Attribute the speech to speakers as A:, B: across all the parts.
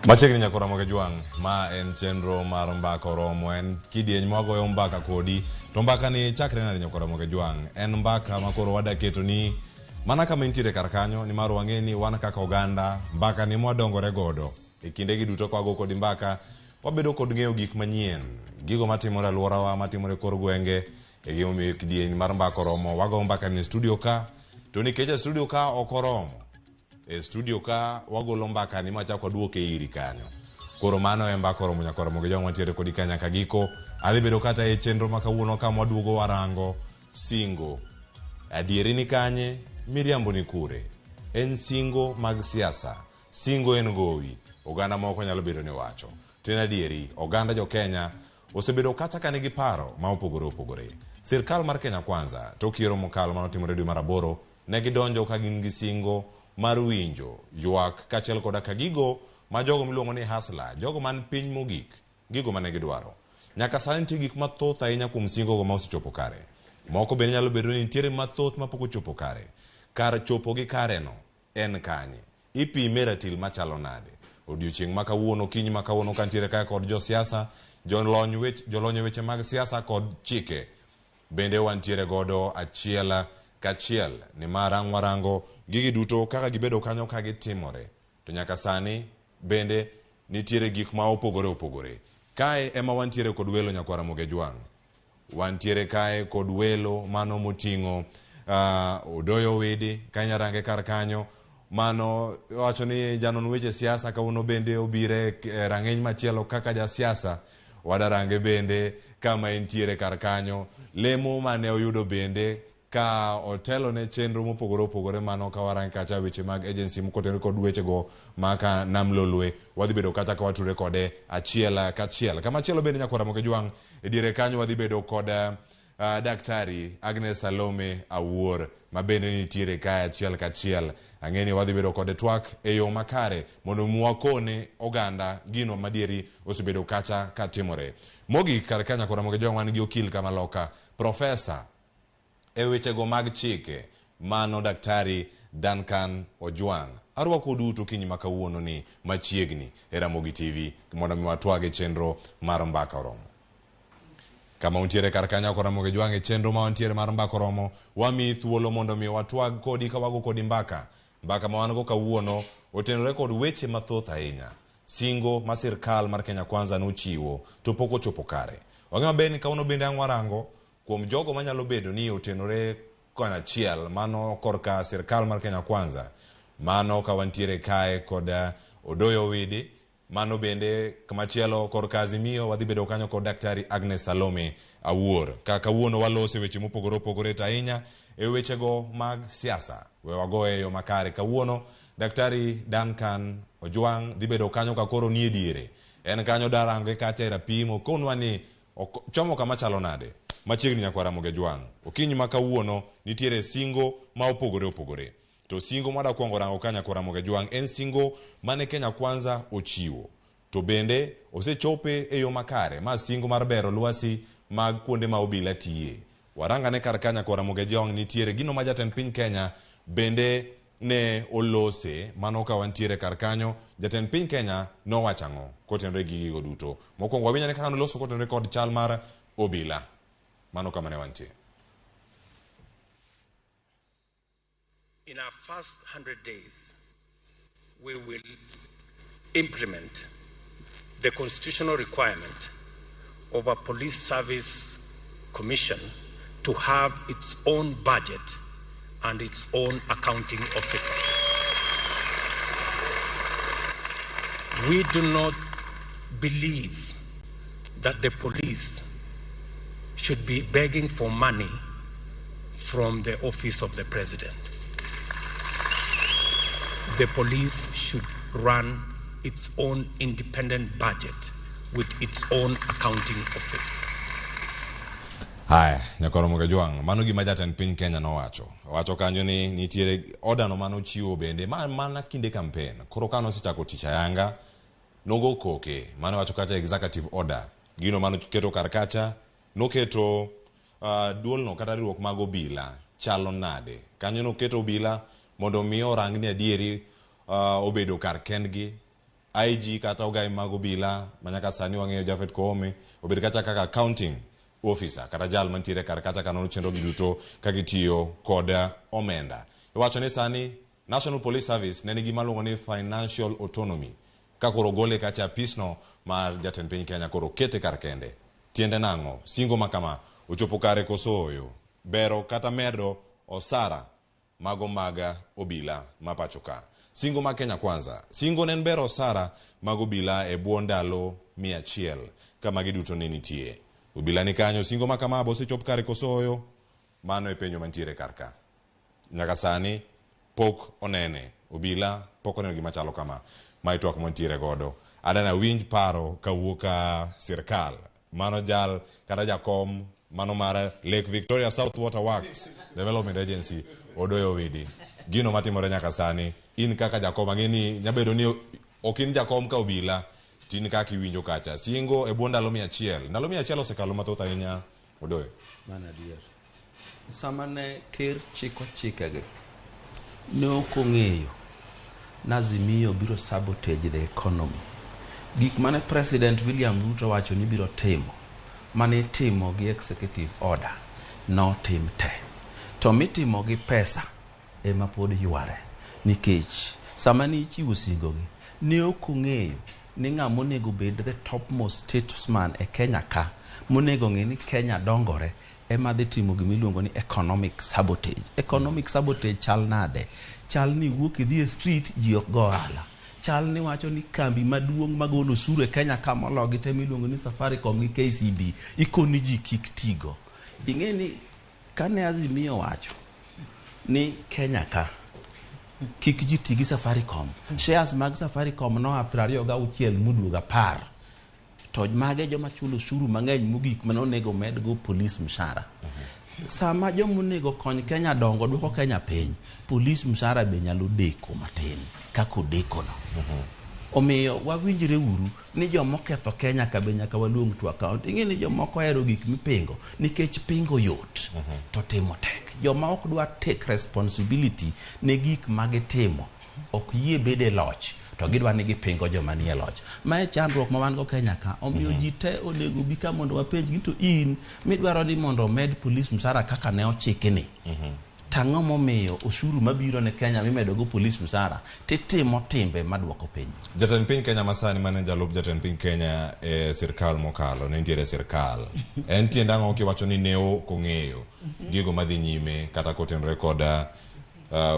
A: Machiegni nyako Ramogi Juang, ma en chenro mar mbaka oromo, en kidieny mwagoyo mbaka kodi. To mbaka ni chakre nade nyako Ramogi Juang, en mbaka makoro wadaketo ni mana kama intiere kar kanyo, ni maro wang'e ni wan kaka oganda, mbaka ni mwadongore godo. E kinde gi duto kwago kodi mbaka, wabedo kod ng'eyo gik manyien, gigo matimore alworawa, matimore kor gwenge, e gimomiyo kidieny mar mbaka oromo, wago mbaka ni studio ka, to nikech studio ka ok oromo. E studio ka wagolo mbaka ni machako waduoke iri kanyo. Koro mano e mbaka oromo nyako Ramogi Juang wantiere kodi ka nyaka giko. Adhi bedo kata e chenro makawuono ka mwaduogo warango singo. Adieri ni kanye, miriambo ni kure. En singo mag siasa. Singo en gowi. Oganda moko nyalo bedo ni wacho. Tena adieri, oganda jo Kenya osebedo kata ka nigi paro ma opogore. Sirkal mar Kenya Kwanza, tokiero mokalo manotimore dwe mar 8, ne gidonjo ka gin gi singo mar winjo, ywak kaachiel koda ka gigo ma jogo miluongo ni hasla, jogo man piny mogik, gigo mane gidwaro. Nyaka sani nitie gik mathoth ahinya kuom singo go ma osechopo kare. Moko bende nyalo bedo ni nitiere mathoth mapok ochopo kare. Kar chopo gi kare no en kanye. Ipime ratil machalo nade. Odiochieng' ma kawuono, kiny ma kawuono ka nitiere kaka kod josiasa, jolony weche mag siasa kod chike. Bende wantiere godo achiel kachiel ni marang warango gigi duto kaka gibedo kanyo ka gitimore. To nyaka sani bende nitiere gik ma opogore. Kae ema wantiere kod welo nyako Ramogi Juang. Wantiere kae kod welo mano moting'o odoyo wede kanya range kar kanyo. Mano wacho ni janon weche siasa kauno bende obire rang'eny machielo kaka ja siasa. Wadarange bende kama entiere kar kanyo. Lemo mane oyudo bende ka otelo ne chenro mopogore mano ka warange kacha weche mag agency mokotenore kod weche go maka namlolwe. Wadhi bedo kacha ka wature kode achiel kachiel. Kama achielo bende nyako Ramogi Juang e diere kanyo wadhi bedo kod daktari Agnes Salome Awuor ma bende nitiere kae achiel kachiel. Ang'eni wadhi bedo kod twak e yo makare mondo mwakone oganda gino madieri osebedo kacha katimore. Mogi kar ka nyako Ramogi Juang wan gi okil kama loka, profesa e wechego mag chike, mano daktari Duncan Ojwang. Arwako duto kiny makawuono ni machiegni e Ramogi TV mondo mi watwage chenro mar mbaka oromo. Kama untiere kar kanyo nyako Ramogi Juang e chenro ma wantiere mar mbaka oromo, wami thuolo mondo mi watwag kodi ka wago kodi mbaka. Mbaka ma wango kawuono otenore kod weche mathoth ahinya. Singo ma sirkal mar Kenya Kwanza nochiwo to pok ochopo kare. Wang'e maber ni kawuono bende warango kuom jogo manyalo bedo ni otenore kanachiel mano korka sirkal mar Kenya Kwanza. Mano ka wantiere kae kod odoyo wede, mano bende kamachielo korka Azimio wadhi bedo kanyo kod daktari Agnes Salome Awuor. Kawuono walose weche mopogore ahinya e wechego mag siasa. We wagoe yo makare. Kawuono daktari Duncan Ojwang dhi bedo kanyo ka koro nie diere. En kanyo darange kacha e rapimo konwa ni chomo kama chalo nade. Machiegni nyako Ramogi Juang. Okinyi ma kawuono nitiere singo ma opogore. To singo mwada kuongo rango ka nyako Ramogi Juang en singo mane Kenya Kwanza ochiwo. To bende osechope e yo makare. Ma singo mar bero lwasi mag kuonde ma obila tiye. Waranga ne kar ka nyako Ramogi Juang nitiere gino ma jatend piny Kenya bende ne olose. Mano ka wantiere kar kanyo jatend piny Kenya no wachango kotenore gi gigo duto. Mokwongo wawinya ne kaka noloso kotenore kod chal mar obila. Mano kama ne wantie.
B: In our first 100 days, we will implement the constitutional requirement of a police service commission to have its own budget and its own accounting officer. We do not believe that the police should be begging for money from the office of the president. The police should run its own independent budget with its own accounting office.
A: Hai, nyako Ramogi Juang, mano gima jatend piny Kenya no wacho. Wacho kanyo ni nitiere order no mano chiwo bende, mana kinde campaign. Koro kano sichako tich ayanga, nogo koke, mano wacho kacha executive order. Gino mano keto karkacha, no keto duol no kata riwruok mag obila chalo nade. Kanyo no keto obila mondo mi orang ni adieri obedo kar kendgi IG kata ogai mago bila manyaka sani wang'eyo Jafet Koome obed kata kaka accounting officer kata jal mantiere kar kata kanono chenro giduto kagitiyo koda omenda. Iwacho ni sani National Police Service ne nigi maluongo ni financial autonomy ka koro gole kacha pisno mar jatend piny Kenya koro kete kar kende. Tiende nang'o singo makama ochopo kare koso oyo bero kata medo osara mago maga obila mapachoka. Singo ma Kenya Kwanza singo nen bero osara mago obila e bwo ndalo 100 kama giduto ne nitie. Obila ni kanyo singo makama bo sechop kare koso oyo mano e penjo mantiere karka. Nyaka sani pok onene obila pok onene gima chalo kama mai twak montiere godo. Adana winj paro kawuoka sirkal mano jal kata jakom mano mara Lake Victoria South Water Works Development Agency odoyo widi gino matimore nyaka sani. In kaka jakom ang'eni nyabedo ni okin jakom ka obila tin kaka iwinjo kacha singo e bwo ndalo 100 ndalo 100 osekalo mathoth ahinya odoyo
C: mana dier sama ne ker chiko chikege ne okong'eyo nazimiyo biro sabotage the economy. Gik mane President William Ruto wacho ni biro timo mane timo gi executive order no tim te to mitimo gi pesa ema pod yware nikech sama ni ichiwo singogi ne okong'eyo ni ng'ama onego bed the topmost statesman e Kenya ka monego ng'e ni Kenya dongore ema dhi timo gimiluongo ni economic sabotage. Economic sabotage chal nade? Chal ni wuok idhi e street ji ok go ohala. Chal ni wacho ni kambi maduong' magolo osuru e Kenya ka mologi te miluongo ni Safaricom gi KCB ikoni ji kik tigo. Ing'e ni kane Azimio wacho ni Kenya ka kik ji tigi Safaricom, shares mag Safaricom no 26 muduoga 10 to mage joma chulo osuru mang'eny mogik manonego med go police mshahara. Sama jomonego kony Kenya dongo duoko Kenya piny, police mshahara be nyalo deko matin kako deko no. Omiyo wawinjre uru ni jomoketho Kenya ka be nyaka waluong to account. Ing'e ni jomoko hero gik mipingo nikech pingo yot to timo tek. Joma ok dwa take responsibility ne gik magitimo ok yie bede loch to gidwa ni gipingo joma nie loch. Mae chandruok ma wan go Kenya ka. Omiyo ji te onego bi ka mondo wapenj gi to in midwaro ni mondo med police mshahara kaka ne ochikni. Tang'o momiyo osuru mabiro ne Kenya mimedo go police mshahara titimo timbe maduoko piny.
A: Jatend piny Kenya masani mane jalup jatend piny Kenya e sirkal mokalo ne nitiere sirkal. En tiende ang'o kiwacho ni ne okong'eyo gigo madhi nyime kata kotenre koda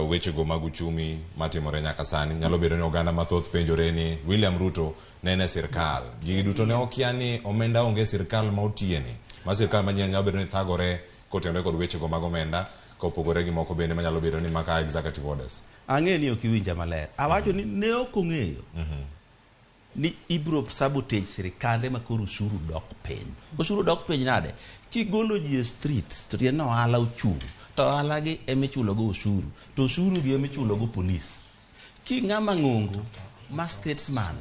A: wechego mag uchumi matimore nyaka sani. Nyalo bedo ni oganda mathoth penjore ni William Ruto ne en e sirkal. Gigi duto ne okia ni omenda onge sirkal ma otieni. Ma sirkal manyien nyalo bedo ni thagore kotenre kod wechego mag omenda kopogore gi moko bende manyalo bedo ni maka executive orders.
C: Ang'e ni ok iwinja maler. Awacho ni ne okong'eyo ni ibro sabotage sirkande makoro usuru dok piny. Usuru dok piny nade? Kigolo ji e street to tieno ohala ochung'. To ohala gi emichulo go usuru. To usuru gi emichulo go police. Ki ng'ama ng'ongo ma statesman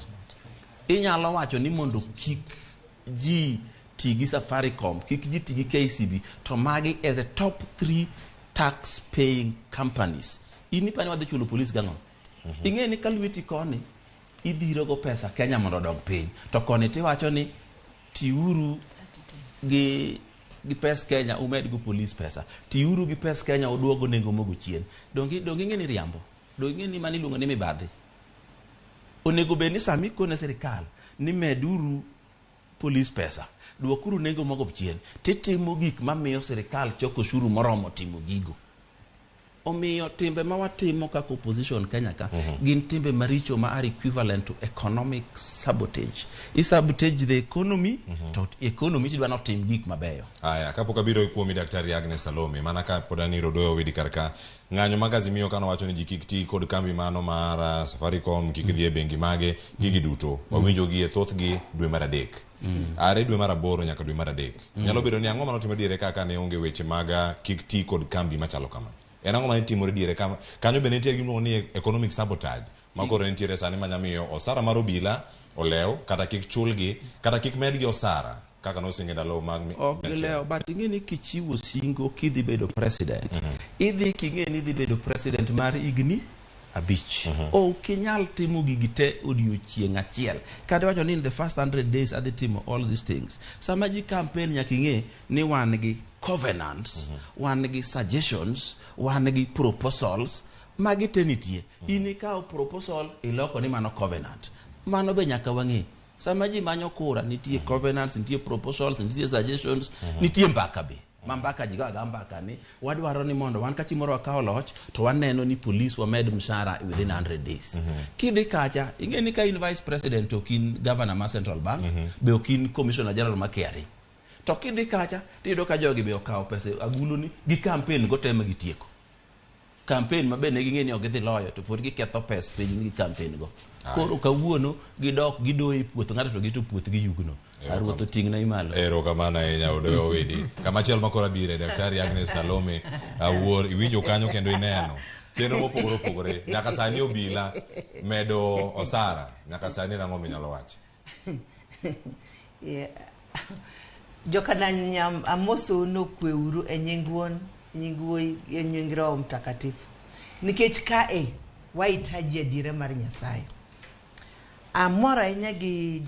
C: inyalo wacho ni mondo kik ji tigi Safaricom, kik ji tigi KCB, to magi as the top 3 tax paying companies. Ini pani wadhi chulo police gang'o. Ing'e ni kalwiti koni idhiro go pesa Kenya mondo dog piny. To koni tiwacho ni tiuru gi pes Kenya umed go police pesa. Tiuru gi pes Kenya uduogo nengo mogo chien. Dongi ng'e ni riambo. Dongi ni mani luongo ni mibadhi. Onego be ni sami kone sirkal ni meduru police pesa. Duokuru nengo mogo chien. Titimo gik mamiyo sirkal choko osuru moromo timo gigo. Omiyo timbe ma watimo kaka opposition Kenya ka gin timbe maricho ma are equivalent to economic sabotage. I sabotage the economy to economy tidwa not tim gik mabeyo.
A: Aya kapok abiro kuomi Daktari Agnes Salome mana ka podani rodoyo widi karka ng'anyo mag Azimio kano wacho ni ji kik ti kod kambi mano mar Safaricom kik dhi e bengi mage gigi duto wawinjo gi e thoth gi dwe mar 3. Are dwe mar 8 nyaka dwe mar 3. Nyalo bedo ni ang'o mano timo diere kaka ne onge weche maga kik ti kod kambi machalo kama. En ang'o mane timore diere kama kanyo be nitie gimo ni economic sabotage makoro nitiere sani manyamiyo osara mar obila olew kata kik chulgi kata kik medgi osara kaka nosinge ndalo mag
C: lew but ing'e ni kichiwo singo kidhi bedo president idhi king'e ni idhi bedo president mar igni abich. Kinyal timo gigite odiochieng' achiel. Kata wacho ni in the first 100 days adhi timo all these things. Sama ji campaign nyaka ing'e ni wan gi covenants, wan gi suggestions, wan gi proposals, magi te nitie. In ikawo proposal iloko ni mano covenant. Mano be nyaka wang'e. Sama ji manyo kura nitie covenants, nitie proposals, nitie suggestions, nitie mbaka be. Mambaka jigaga mbaka ni wadwaro ni mondo wan kachi moro akawo loch to waneno ni police wamed mshahara within 100 days. Kidhi kacha ingeni ka in vice president to kin governor ma Central Bank be okin commissioner general ma KRA. To kidhi kacha tiyudo ka jogi be okawo pesa agulu ni gi campaign go tema gitieko. Campaign mabene gingeni ok gidhi loyo to pod giketho pesa piny gi campaign go. Koro kawuono gidok gidoe puoth ng'ato to gito puoth gi yugno. Arwotho ting'na imalo.
A: Erokamano ahinya Odoyo Widi. Kamachielo makoro abire Daktari Agnes Salome awuor iwinjo kanyo kendo ineno chenro mopogore opogore nyaka sani obila medo osara nyaka sani nang'o minyalo wacho.
D: Jokananyam amoso no kweuru e nying wuoi e nying Roho Mtakatifu nikech kae wahitaji adiera mar Nyasaye. Amora ahinya gi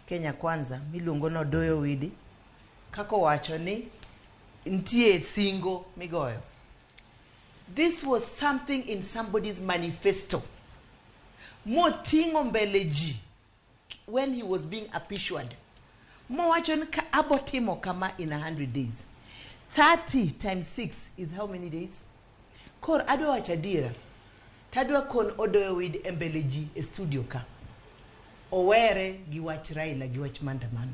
D: Kenya Kwanza miluongo no Odoyo Widi kako wacho ni ntie singo migoyo. This was something in somebody's manifesto. Motingo mbele ji when he was being apishwad. Mo wacho ni abotimo kama in 100 days. 30 times 6 is how many days? Kor adwa wacho adiera. Tadwa kon Odoyo Widi mbele ji e studio ka. Owere gi wach Raila gi wach maandamano.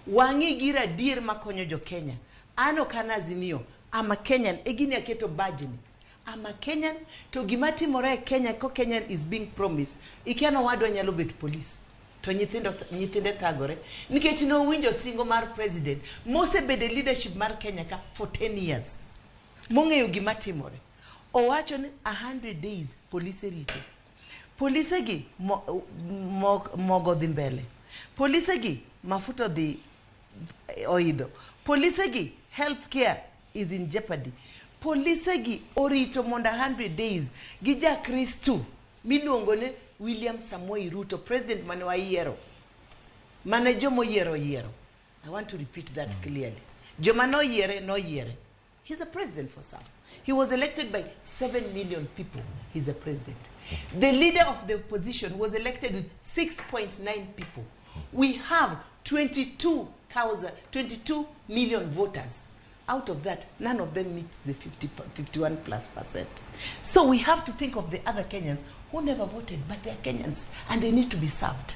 D: Wangi gira dir makonyo jo Kenya. Ano kana Azimio. I'm a Kenyan. Egini aketo bajini. I'm a Kenyan. To gimati more Kenya ko Kenyan is being promised. Ikiano wadwa nyalo bet police. To nyithinde thagore. Nikech no winjo singo mar president. Mose bede leadership mar Kenya ka for 10 years. Mong'eyo gimati more. Owacho ni 100 days police rito. Police gi mogo dhi mbele. Police gi mafuto dhi oido. Police gi healthcare is in jeopardy. Police gi orito monda 100 days gi ja Kristu miluongo ne William Samoei Ruto, president mane wayiero. Mane jomo yiero. I want to repeat that clearly. Joma no yiere. He's a president for some. He was elected by 7 million people. He's a president. The leader of the opposition was elected with 6.9 people. We have 22 million voters. Out of that, none of them meets the 51+%. So we have to think of the other Kenyans who never voted, but they are Kenyans and they need to be served.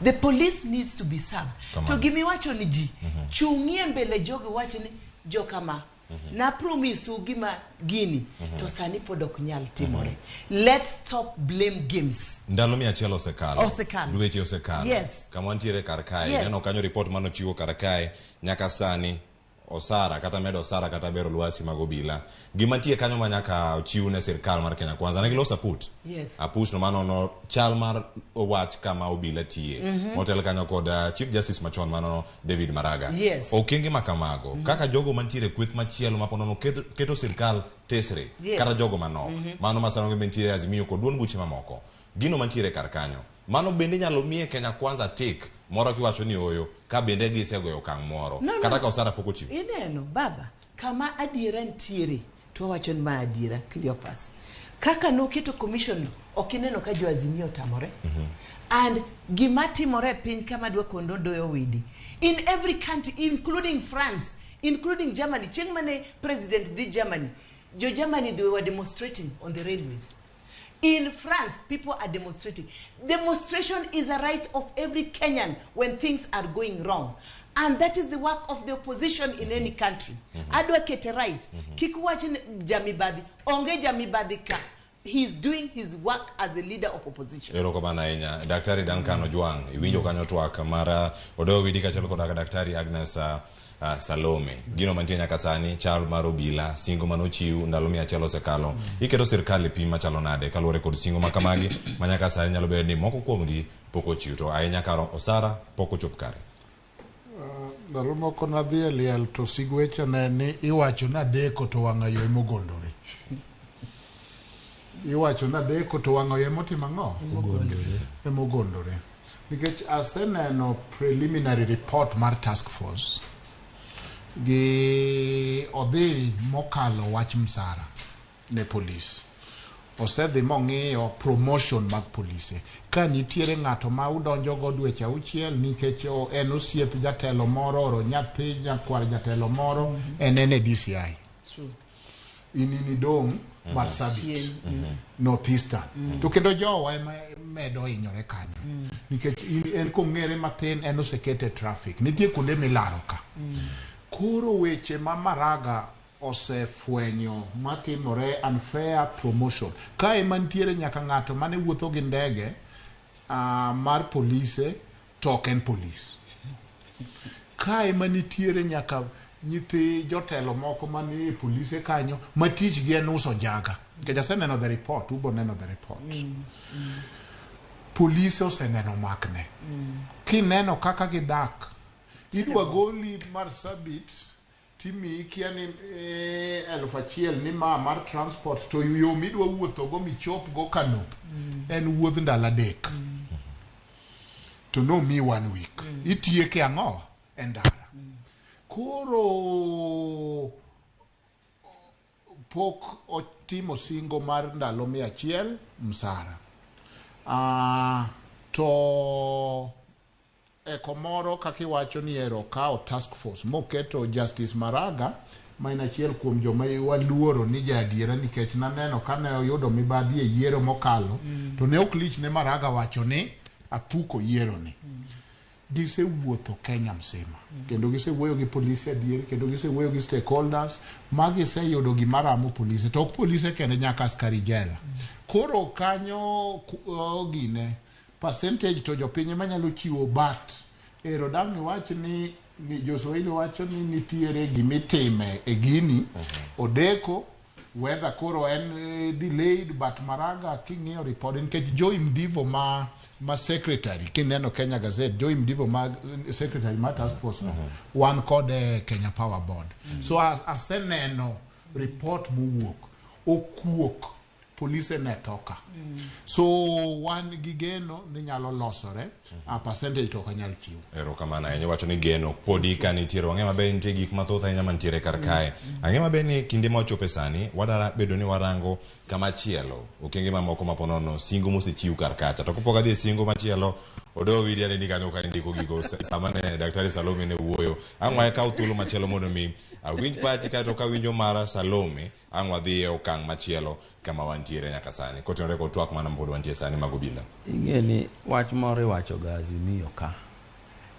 D: The police needs to be served. To give me wacho ni ji, chungie mbele jogo wacho ni jokama. Na promise ugima gini to sani podok nyal timore. Let's stop blame games.
A: Ndalo mi achiel osekalo. Dweche osekalo.
D: Yes.
A: Kama wantiere karkae.
D: Yes.
A: Neno kanyo report mano chiwo karkae nyaka sani osara kata medo osara kata bero lwasi magobila. Gima tie kanyo manyaka chiwu ne sirkal mar Kenya Kwanza. Negiloso aput.
D: Yes.
A: Aput no mano no chal mar wach kama obila tie. Motel kanyo kod Chief Justice machon mano David Maraga.
D: Yes.
A: Okenge makamago. Kaka jogo mantiere kweth machielo maponono keto sirkal tesre.
D: Yes.
A: Kata jogo mano. Mano masano bentiere Azimio kod duond buche mamoko. Gino mantiere kar kanyo. Mano bende nyalo miye Kenya Kwanza tik moro kiwacho ni oyo ka bende gisegoyo okang' moro kata ka osara poko chiwo.
D: Ineno baba kama adiera ntiere to wacho ni ma adiera Cleophas. Kaka no keto commission okineno ka jo Azimio tamore. And gimatimore piny kama dwa kondo Odoyo Widi. In every country including France, including Germany, chieng' mane president di Germany, jo Germany they were demonstrating on the railways. In France, people are demonstrating. Demonstration is a right of every Kenyan when things are going wrong. And that is the work of the opposition in any country. Advocate right. Kikuwachin Jamibadi. Onge Jamibadi ka. He's doing his work as the leader of opposition.
A: Erokamano ahinya. Daktari Duncan Ojwang, iwinjo kanyo twak mara Odoyo Widi kachalo koda Daktari Agnes Salome. Gino mantie nyaka sani chal mar obila singo manochiw ndalo mi achiel osekalo. Iketo sirkal e pim machalo nade kaluwore kod singo makamagi manyaka sani nyalo bedo ni moko kuomgi pok ochiw to ahinya karo osara pok ochop kare.
E: Ndalo moko nadhi e liel to sigweche ne ni iwacho na deko to wang'a yo mogondore. iwacho nadeko to wang'o ye motimo ang'o emogondore nikech aseneno preliminary report mar task force gi odhi mokalo wach msara ne police osedhi mong'iyo promotion mag polise ka nitiere ng'ato ma udonjo go dweche auchiel nikech en osiep jatelo moro oro nyathi nyakwar jatelo moro en e DCI ini dong Marsabit Northeastern to kendo jowa medo hinyore kanyo nikech en kong'ere mathin en osekete traffic nitie kuonde milaro ka koro weche ma Maraga osefwenyo matimore unfair promotion ka ema nitiere nyaka ng'ato mane wuotho gi ndege mar polise to ok en polis ka ema nitiere nyaka nyithi jotelo moko manie polise kanyo ma tich gi en uso jaga nikech aseneno the report ubo neno the report polise oseneno makne kineno kaka gidak idwa goli Marsabit timi ikia ni 1,000 ni mar transport to yo midwa wuotho go michop go Kano en wuodh ndalo adek to no mi 1 week itieke ang'o endara koro pok otimo singo mar ndalo 100 msara to komoro kakiwacho ni ero kao task force moketo Justice Maraga ma en achiel kuom joma waluoro ni jadiera nikech naneno kane oyudo mibadhi e yiero mokalo to ne ok lich ne Maraga wacho ni apuko yiero ni gisewuotho Kenya msima kendo gisewuoyo gi polisi adier kendo gisewuoyo gi stakeholders magiseyudo gimaramo polisi to ok polisi kende nyaka askari jela koro kanyo gine percentage to jopiny manyalo chiwo bat ero dang wach ni Joswahili wacho ni nitiere gimitime e gini odeko whether koro en delayed but Maraga king'iyo report nikech Joy Mdivo ma secretary kineno Kenya Gazette Joy Mdivo ma secretary ma task force one code Kenya Power Board so aseneno report mowuok okuok police nethoka so wan gigeno ni nyalo losore a percentage to kanyal chiwo
A: ero kamana enyo wacho ni geno podi ka nitiere wang'e mabe nitie gik mathoth ahinya mantiere kar kae ang'e mabe ni kinde ma ochope sani wadara bedo ni warango kama chielo okenge mamoko maponono singo mosechiw kar kacha to kapok adhi singo machielo odo widia ni kanyo ka ndiko gigo sama ne daktari Salome ne wuoyo ang'wa ka uthulo machielo mondo mi awinj pachi ka to ka winjo mara Salome ang'wa dhi e okang' machielo kama wantiere nyaka sani kotenore ko twak mana mbod wantie sani magobila
C: ing'eni wach moro iwacho ga Azimio ka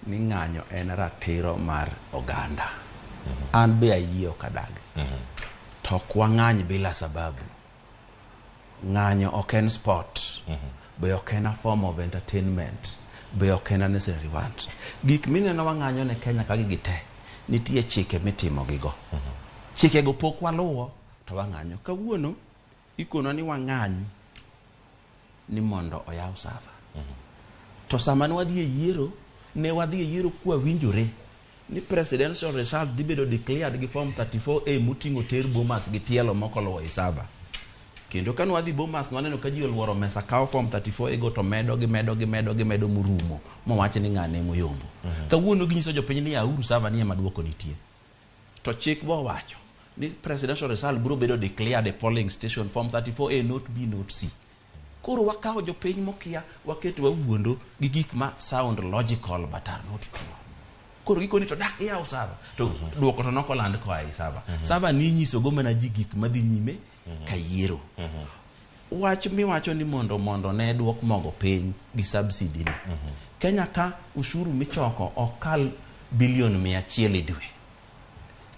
C: ni ng'anyo en ratiro mar oganda an be ayie kadage to kwa ng'any bila sababu ng'anyo ok en sport be ok en a form of entertainment be ok en a necessary want gik mineno wa ng'anyo ne Kenya ka gite nitie chike mitimo gigo chike go pok waluwo to wang'anyo kawuono ikono ni wang'any ni mondo oyaw sava to sama wadhi e yiero ne wadhi e yiero kwa winjore ni presidential result dhi bedo declared gi form 34A muting'o ter Bomas gi tielo mokolo e sava kendo kan wadhi Bomas waneno ka ji oluoro mesa kawo form 34A go to medo murumo mowacho ni ng'ane moyombo kawuono ginyiso jopiny ni auru sava ni ema duoko nitie to chik bo wacho ni presidential result bro bedo declared a polling station form 34A note B note C koro wakawo jopiny mokia waketo wawuondo gi gik ma sound logical but are not true koro gikoni to dak yaw sava to duoko to nokoland ko ai sava sava ni nyiso go mana ji gik madhi nyime kayiero wach miwacho ni mondo ne duok mogo piny gi subsidy ni Kenya ka ushuru michoko okal bilion 100 e dwe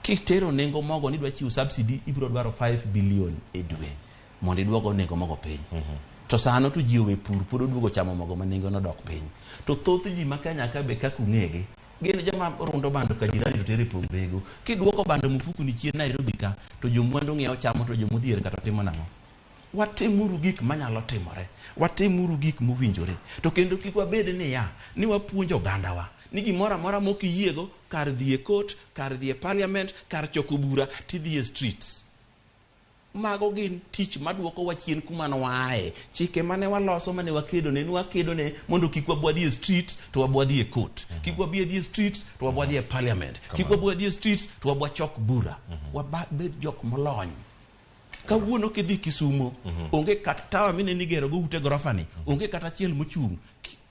C: kitero nengo mogo ni dwa chiwo subsidy ibiro dwaro 5 billion e dwe mondo iduogo nengo mogo piny to sano to jiwe pur pod duogo chamo mogo ma nengo no dok piny to thoth ji ma Kenya ka be kaka ung'ege gin jama rundo bando ka jirani to tere pombego kiduoko bando mufuku ni chien Nairobi ka to jomwandu ng'iewo chamo to jomodhier kata timo nang'o watemuru gik manyalo timore watemuru gik mowinjore to kendo kik wabed ni wapuonjo ogandawa ni gimoro amora mokiyiego kar dhi e court kar dhi e parliament kar choko bura ti dhi e streets mago gin tich maduoko wa chien kuma no wae chike mane waloso mane wakedo ne mondo kik wabwadhi e street to wabwadhi e court kik wabwadhi e street to wabwadhi e parliament kik wabwadhi e street to wabwachok bura wabed jok molony kawuono kidhi Kisumo onge kata tawa mine nigero go ute gorofani onge kata achiel mochung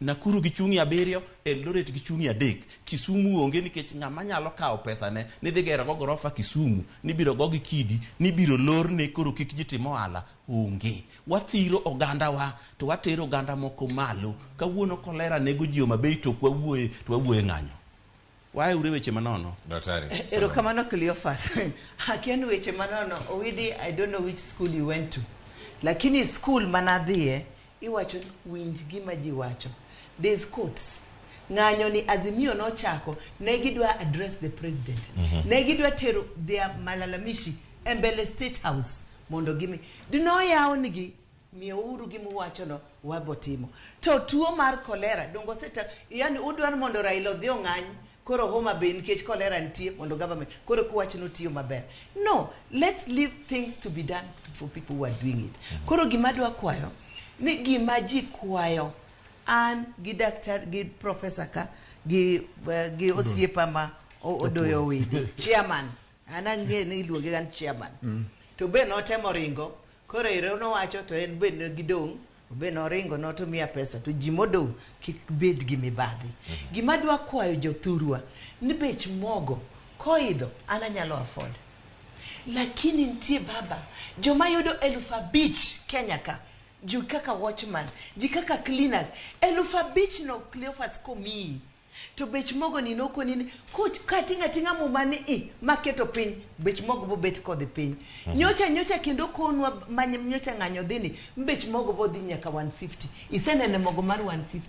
C: Nakuru gichungi 7 Eldoret gichungi 3 Kisumu onge nikech ng'ama nyalo kawo pesa ne nidhi gero go gorofa Kisumu nibiro go gi kidi nibiro lorne koro kik jitimo ohala onge wathiro oganda wa to watero oganda moko malo kawuono kolera nego ji mabei to kwawuoye ng'anyo wae ure weche manono
A: daktari
D: ero kamano Cleophas akian weche manono owidi I don't know which school you went to lakini school manadhie iwacho winj gima ji wacho there's quotes ng'anyo ni Azimio no chako negidwa address the president negidwa tero their malalamishi embele state house mondo gimi dino yao nigi miuru gimu wacho no wabotimo to tuo mar kolera dongo seta yani udwar mondo Raila odhi ong'any koro Homa Bay nikech kolera nitie mondo government koro kuwacho no tiyo maber no let's leave things to be done for people who are doing it koro gimadwa kwayo ni gima ji kwayo an gi daktar gi professor ka gi osiepa ma odoyo widi chairman anange ni iluonge gan chairman to be notemo ringo koro ero no wacho to en be gidong be no ringo no to mia pesa to jimodo kik bed gi mibadhi gimadwa kwayo jothurwa ni bech mogo koidho ananyalo afford lakini nitie baba joma yudo 5,000 Kenya ka ju kaka watchman ji kaka cleaners 5,000 no Cleophas komi to bech mogo ni noko ni coach katinga mumani maketo piny bech mogo bo bet kod piny nyocha kendo konwa manyem nyocha ng'anyo dhini bech mogo bo dhi nyaka 150 isenene mogo mar 150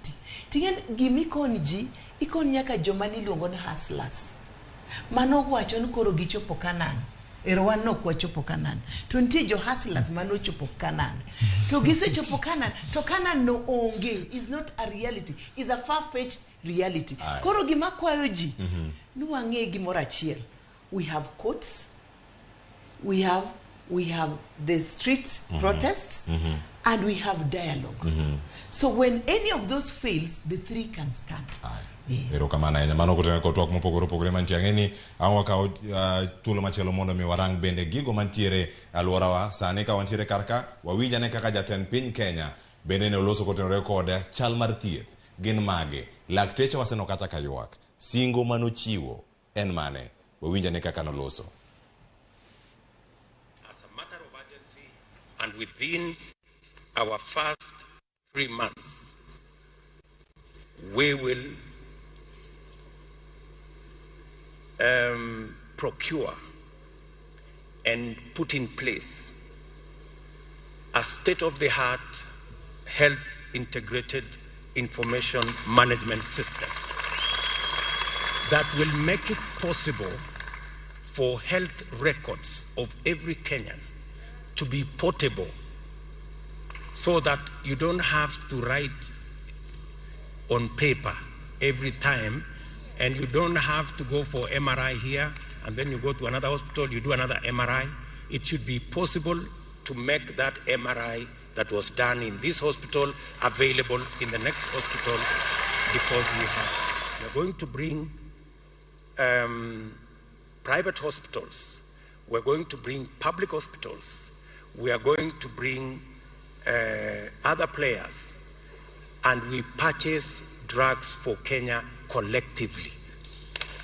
D: tingen gimi kon ji ikon nyaka joma ni luongo ni hustlers mano wacho ni koro gichopo Kanan ero wan no kwachopo Kanan to nitie jo hustlers mano chopo Kanan to gisechopo Kanan to Kanan no onge is not a reality is a far-fetched reality koro gima kwayo ji nuwang'e gimoro achiel we have courts we have the street protests and we have dialogue so when any of those fails the three can stand
A: ero kamana enya mano kutene ko twak mopogore mantiangeni anwa ka tulo machielo mondo mi warang bende gigo mantiere alwora wa sane ka wantiere karka wawinja ne kaka jaten piny Kenya bende ne oloso kotenore kode chal mar thieth gin mage lakteche waseno kata kayuak singo manochiwo en mane wawinja ne kaka noloso
B: as a matter of urgency and within our first 3 months we will procure and put in place a state-of-the-art health integrated information management system that will make it possible for health records of every Kenyan to be portable so that you don't have to write on paper every time and you don't have to go for MRI here and then you go to another hospital, you do another MRI. It should be possible to make that MRI that was done in this hospital available in the next hospital because we're going to bring private hospitals, we're going to bring public hospitals, we are going to bring other players, and we purchase drugs for Kenya collectively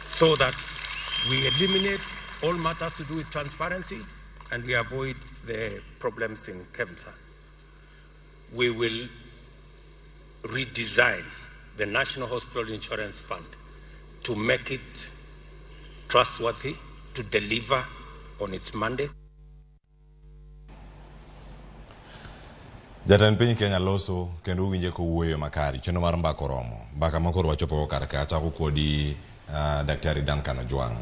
B: so that we eliminate all matters to do with transparency and we avoid the problems in Kemsa. We will redesign the National Hospital Insurance Fund to make it trustworthy, to deliver on its mandate.
A: Jatan piny Kenya loso kendo winje ko wuoyo makari cheno mar mbako romo mbaka makoro wachopo kar ka chako kodi daktari Duncan Ojwang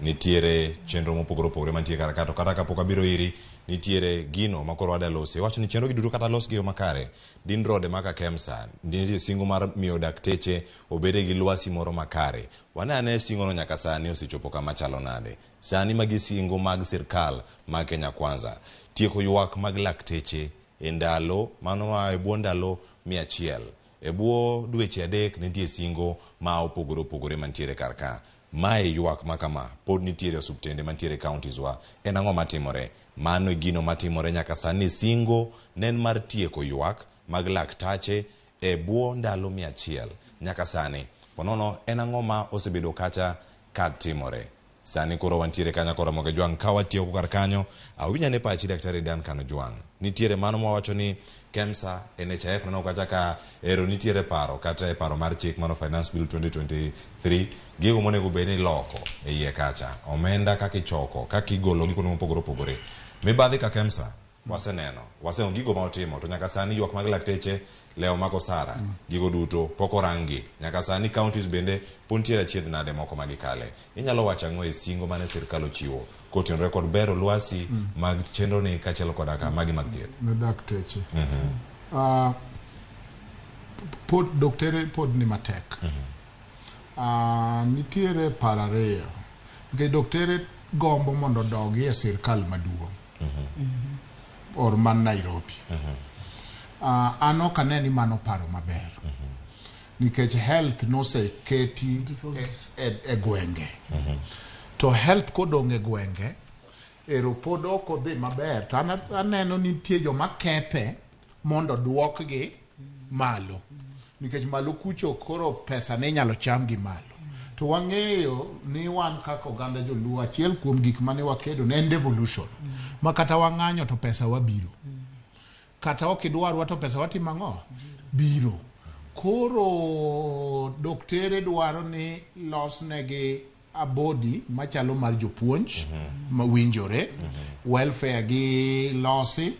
A: nitiere chenro mopogore opogore mantie kar kato kata kapok abiro iri nitiere gino makoro wada losi wacho ni chenro gi duto kata los gi yo makare din rode maka Kemsa nitiere singo mar miyo dakteche obede gi lwasi moro makare wane singo no nyaka sani osechopo kama chalo nade sani magi singo mag sirkal mag Kenya Kwanza tieko ywak mag lakteche e ndalo mano e bwo ndalo 100 e bwo dweche 3 nitie singo ma opogore mantiere kar ka mae ywak makama pod nitiere osuptende mantiere counties wa en ang'o matimore mano gino matimore nyaka sani singo nen mar tieko ywak mag laktache e bwo ndalo 100 nyaka sani ponono en ang'o ma osebedo kacha timore sani koro wantiere kanya koro Ramogi Jwang ka watiyo kar kanyo awinja ne pachi daktari Dan Kano Jwang nitiere mano mwawacho ni Kemsa NHIF nano kacha ka ero nitiere paro kata e paro mar chik mano Finance Bill 2023 gigo monego beni loko e iye kacha omenda kaki choko kaki golo giko mopogore opogore mibadhi ka Kemsa waseneno gigo ma otimo to nyaka sani ywak mag lakteche leo mako sara gigo duto poko rangi nyaka sani counties bende puntiere chiedh nade moko magikale inyalo wacha ng'o e singo mane sirkal ochiwo kotenore kod bero lwasi mag chenro ni kachelo kod aka magi mag thieth
E: ne dakteche pod doktere pod ni matek nitiere parareyo ge doktere gombo mondo dogi e sirkal maduong or man Nairobi ano kaneni mano paro maber nikech health no se keti e gwenge to health kodong e gwenge ero pod oko dhi maber to aneno nitie joma kethe mondo duokgi malo nikech malo kucho koro pesa ne nyalo cham gi malo to wang'eyo ni wan kaka oganda joluo achiel kuom gik mane wakedo ne en devolution ma kata wang'anyo to pesa wabiro kata okidwarwa to pesa watimo ang'o biro koro doktere dwaro ni losnegi abodi machalo mar jopuonj mawinjore welfare gi losi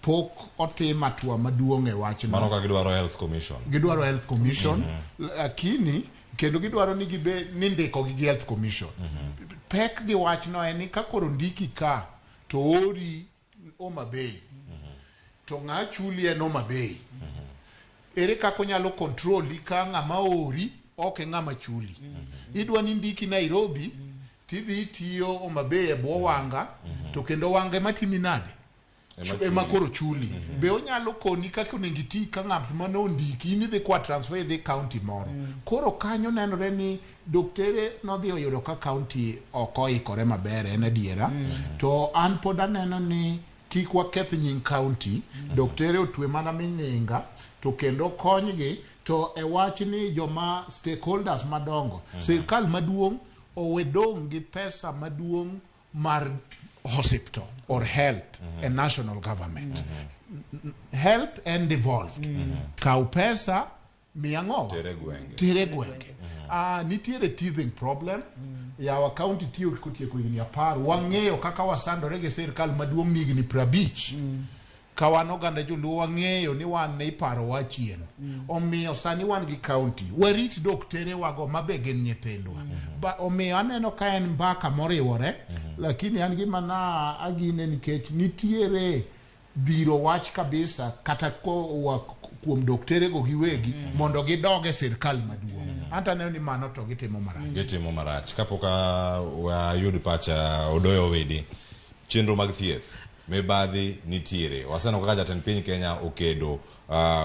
E: pok otim atua maduong' e wachno
A: mano ka gidwaro health commission lakini kendo gidwaro ni ni ndiko gi health commission pek gi wachno en ni ka koro ndiki ka to ori Homa Bay to ng'a chuli en Homa Bay ere kako nyalo kontroli ka ng'ama ori ok ng'ama chuli idwa ni ndiki Nairobi tidhi tiyo Homa Bay e bwo wanga to kendo wange matimi nade ema koro chuli be onyalo koni kaka onego iti ka ng'at mano ndiki ni dhi kwa transfer dhi county moro koro kanyo nenore ni doktere nodhi oyudo ka county ok oikore maber en adiera to an pod aneno ni kik waketh nying county doktere otwe mana mininga to kendo konygi to e wach ni joma stakeholders madongo sirkal maduong' owe dong' gi pesa maduong' mar hospital or health and national government health and devolved kaw pesa miyango tere gwenge nitiere teething problem yawa county tiyo kotieko higni 10 wang'eyo kaka wasandore gi sirkal maduong' ni higni 50 ka wan oganda joluo wang'eyo ni wan ne iparo wachien omiyo sani wan gi county warit doktere wago mabe gin nyithindwa omiyo aneno ka en mbaka moriwore lakini an gima na agine nikech nitiere dhiro wach kabisa kata kuom doktere go giwegi mondo gidoge sirkal maduong' anta neno ni mano to gitimo marach kapok wayud pacha Odoyo Wedi chenro mag thieth mibadhi nitiere waseno kaka jatend piny Kenya okedo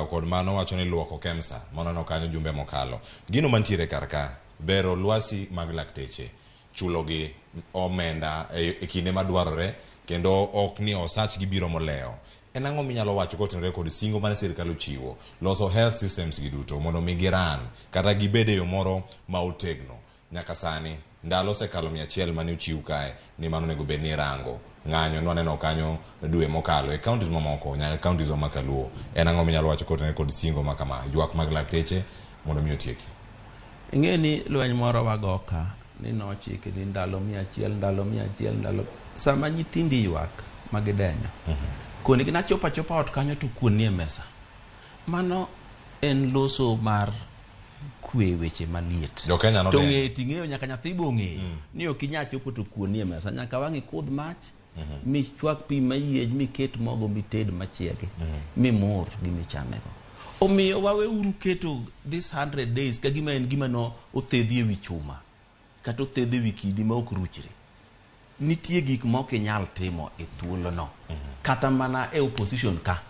A: kod mano wacho ni luoko Kemsa mano kanyo jumbe mokalo gino mantiere karka bero lwasi mag lakteche chulogi omenda e kinde madwarore kendo ok ni osach gibiro moleo en ang'o minyalo wacho kotenore kod singo mane sirkal ochiwo loso health systems gi duto mondo migiran kata gibede yo moro ma otegno nyaka sani ndalo sekalo 100 mane ochiw kae ni mano nego bed ni rango ng'anyo nwaneno kanyo dwe mokalo e counties mamoko nyaka counties ma Kaluo en ang'o minyalo wacho kotenore kod singo makama ywak mag lakteche mondo mi otieki
C: ing'e ni lweny moro wagoka ni nochike ni ndalo 100 sama nyitindi ywak magidenyo koni gina chopa ot kanyo to kuon nie mesa mano en loso mar kwe weche maliet
A: Jo Kenya no
C: to
A: de.
C: ng'e ting'eyo nyaka nyathi bong'e ni ok inya chopo to kuonie mesa nyaka wang'i kudh mach mi chwak pi mayiej mi ket mogo mi ted machiegi mi mur gi mi chamego omiyo wawe uru keto this 100 days ka gima en gima no othedhi ewi chuma kata othedhi ewi kidi ma ok ruchre nitie gik ma ok inyal timo e thuolo no kata mana e opposition ka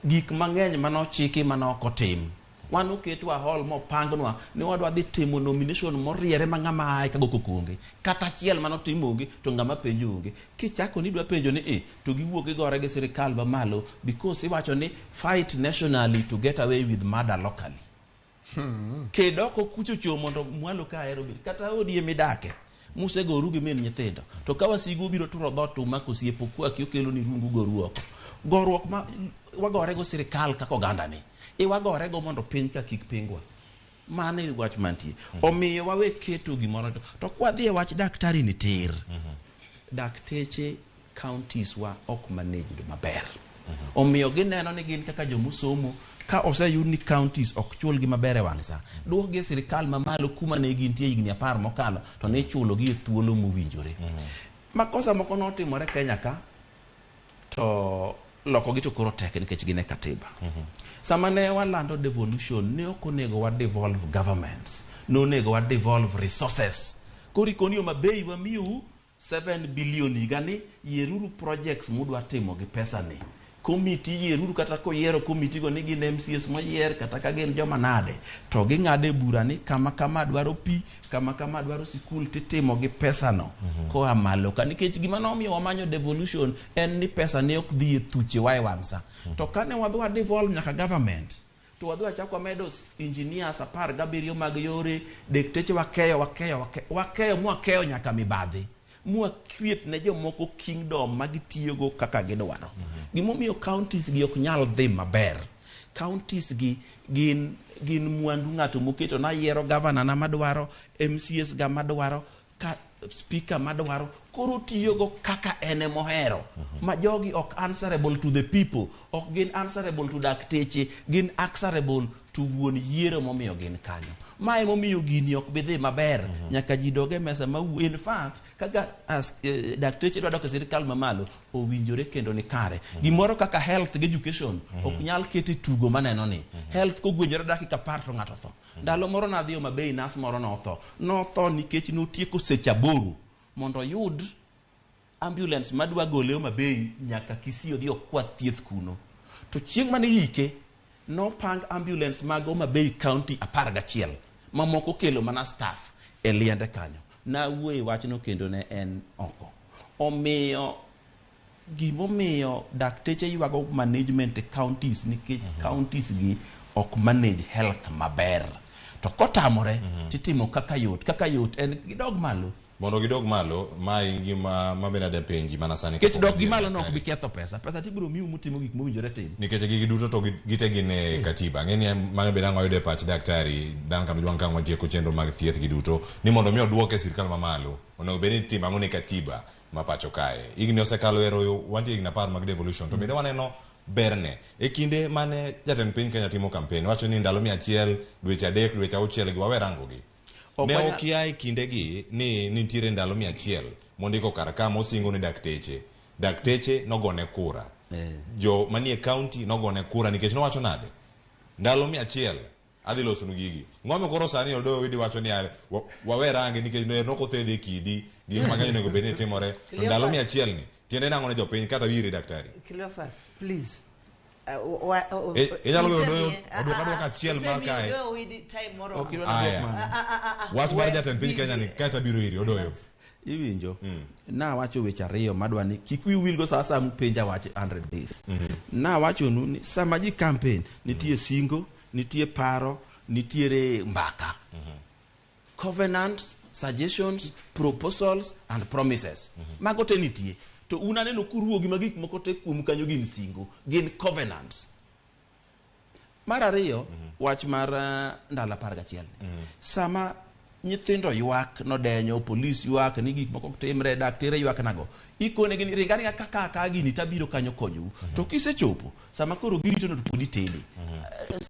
C: gik mang'eny manochiki manok otim wan oketwa hall mopangnwa ni wadwa dhi timo nomination moriere ma ng'ama ai kago kokonge kata achiel manotim onge to ng'ama penjo onge kichako ni dwa penjo ni to giwuok igore gi sirikal ba malo because iwacho ni fight nationally to get away with murder locally kedoko kuchocho mondo mwalo ka aero bir kata odie midake musegoru gi min nyithindo to ka wasigu biro turo dhot to mako siepo kwa kiokelo ni rungu goru oko goruok ma wagore go sirikal kako ganda ni wagore go mondo piny ka kik pingwa mane wach mantie omiyo wawe keto gimoro to kwadhi e wach daktari ni tir dakteche counties wa ok managed maber omiyo gineno ni gin kaka jomusomo ka oseyud ni counties ok chul gi maber e wang' sa duok gi sirikal mamalo kuma ne gintie higni 10 mokalo to ne chulo gi e thuolo mowinjore makosa moko notimore Kenya ka to loko gi to koro tek nikech gin e katiba sama ne walando devolution ne ok onego wa devolve governments no onego wa devolve resources korikoni mabei wa miu 7 billion igani yeruru projects mudwa timo gi pesa ni committee yeruru kata ko yero committee go ni gin MCS moyier kata ka gin joma nade to ging'ade bura ni kama dwaro pi kama dwaro sikul titimo gi pesa no ko amalo ka nikech gima nomiyo wamanyo devolution en ni pesa ne ok dhi e thuche wae wang'sa to kane wadwa devolve nyaka government to wadwa chakwa medos engineers 17 mag yore dekteche wakeyo mwakeyo nyaka mibadhi mua create ne jomoko kingdom magitiyogo kaka gidwaro gimomiyo counties gi ok nyal dhi maber counties gi gin mwandu ng'ato moketo na yiero governor na madwaro MCS ga madwaro ka speaker madwaro koro tiyogo kaka ene mohero ma jogi ok answerable to the people ok gin answerable to dakteche gin answerable to wuon yiero momiyo gin kanyo mae momiyo gini ok bidhi maber nyaka ji doge mesa ma in fact kaga dakteche dwa dok e sirikal mamalo owinjore kendo ni kare gimoro kaka health gi education ok nyal kete tugo maneno ni health ko gwenjore dakika 10 to ng'ato tho ndalo moro na dhiyo mabei nas moro no tho nikech notieko secha boru mondo yud ambulance madwa gole mabei nyaka Kisii odhi okwa thieth kuno to chieng' mane yike no pang ambulance mago mabei county 11 mamoko kelo mana staff e liende kanyo na wuoyi wachno kendo ne en oko omiyo gimomiyo dakteche ywago management e counties nikech counties gi ok manage health maber to kotamore titimo kaka yot en gidog malo
A: mondo gidog malo mai gima mabena de penji mana sani
C: kech dog gimalo no ok bi ketho pesa tibiro miu mutimo gik mowinjore tin
A: nikech gigi duto to gite gine katiba ng'eni mange bena ngoyude pach daktari dan kanu jwang kangwa tieko chenro mag thieth gi duto ni mondo mi oduoke sirikal mamalo ono beni tima ngone katiba ma pacho kae igni osekalo ero wanti igna par mag devolution to bende waneno berne e kinde mane jatend piny Kenya timo kampeni wacho ni ndalo 100 dweche 3 dweche 6 gi wawerango gi ne okiai kindegi ni nitiere ndalo 100 mondiko karaka mosingo ni dakteche nogone kura jo manie county nogone kura nikech nowacho nade ndalo 100 adhi loso nu gigi ng'ome koro sani odo widi wacho ni wawerange nikech ne nokothedhe kidi gik mang'eny nego bene timore to ndalo 100 ni tiende nango ne jopiny kata wiri daktari
D: Cleophas please
A: inyalo oduoka achiel mar kae wach mar jatend piny Kenya ni kata biro iri odoyo
C: iwinjo na wacho weche ariyo madwa ni kik wi wilgo saa mupenja wach 100 days na wacho nu ni sama ji campaign nitie singo nitie paro nitiere mbaka covenants suggestions proposals and promises mago te nitie to unaneno kuruogi magik moko te kuom kanyo gin singo gin covenants mar ariyo wach mar ndala 11 sama nyithindo ywak nodenyo, polis ywak ni gik moko timre, daktere ywak nago, ikone gini ringani kaka gini tabiro kanyo konyo. To kisechopo sama koro girito no podi tede.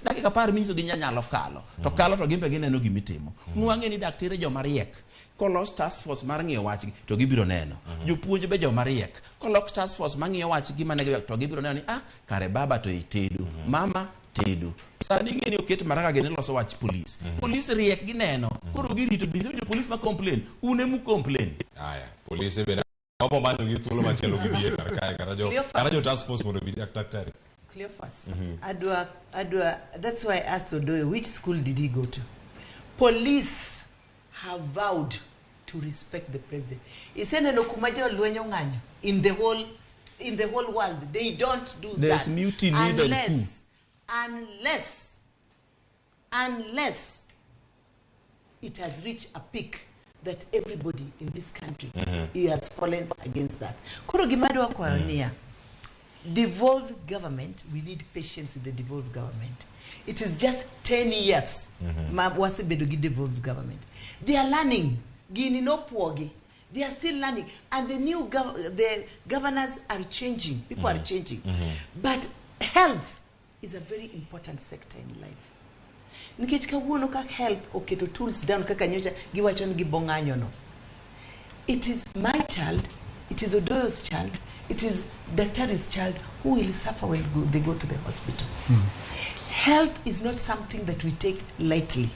C: Dakika 10 minso gi nyalo kalo. To kalo to gimbe gineno gimitimo. Nuang'e ni daktere joma riek kolos task force mar ng'iyo wachgi to gibiro neno. Jopuonj be joma riek kolos task force mar ng'iyo wachgi mane giwek to gibiro neno ni kare baba to itedo, mama tedo. Sani ng'eni oket maraka gene loso wach police. Police riek gineno. Koro girito jo police ma complain, une mu complain.
A: Aya, police be opo manyo gi thuolo machielo gi bie kara jo task force mondo bi daktari.
D: Cleophas, that's why I asked Odoyo, which school did he go to? Police have vowed to respect the president. He said in the whole world, they don't do
C: There's
D: that.
C: mutiny
D: Unless it has reached a peak that everybody in this country he has fallen against that. Devolved government, we need patience with the devolved government. It is just 10 years. Devolved government. They are learning. They are still learning. And the governors are changing. People are changing. But health is a very important sector in life. Nikechika wono kak health okay to tools down kaka nyocha giwachon gibonganyo no. It is my child, it is Odoyo's child, it is Daktari's child who will suffer when they go to the hospital. Health is not something that we take lightly.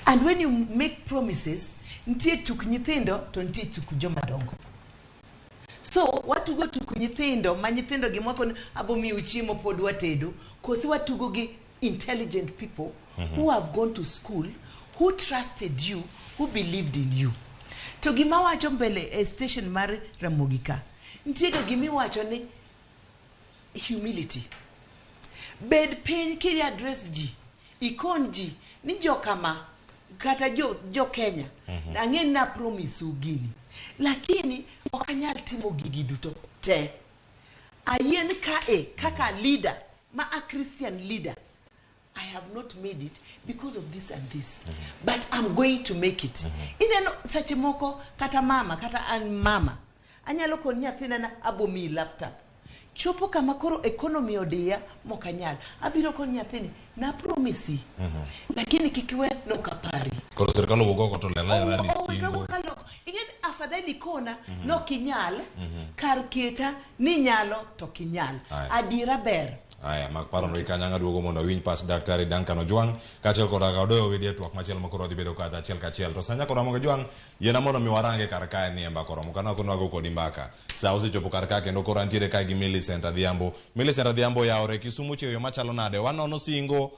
D: And when you make promises, ntie tukunyithindo to ntie tukujoma dongo. So, watu go tukunyithindo, manyithindo gimwako abomi uchimo podwa tedo, kosi watu go gi intelligent people who have gone to school, who trusted you, who believed in you. To gima wacho mbele station mari Ramogika. Ntiega gimi wacho ni humility. Bed piny kiri address ji, ikon ji, ni jo kama, kata jo Kenya, ang'en na promise ugini. Lakini, wakanyal timo gigi duto te. Ayen kaka leader, a Christian leader, I have not made it because of this and this. But I'm going to make it. Ineno sache moko kata mama, kata an mama. Anyalo kon nyathina na abomi laptop. Chopo kama koro economy odia mokanyal. Abiro kon nyathini na promisi. Lakini kikiwe no kapari.
A: Koro serikali wogo to lela ni singo.
D: Igen afadhali kona no kinyal karketa ni nyalo to kinyal. Adira ber.
A: Aya, makparo no ikanyanga duogo mondo winy pas daktari Duncan Ojwang kachel koda ka Odoyo wedi twak machiel makoro dhi bedo kata achiel kachiel to sanya koda Ramogi Ojwang yena mondo mi warange kar kae ni emba koro mukana kono wago kodi mbaka sa osechopo kar kae kendo koro antiere kae gi Millicent Adhiambo yaore Kisumu cheyo machalo nade wanono singo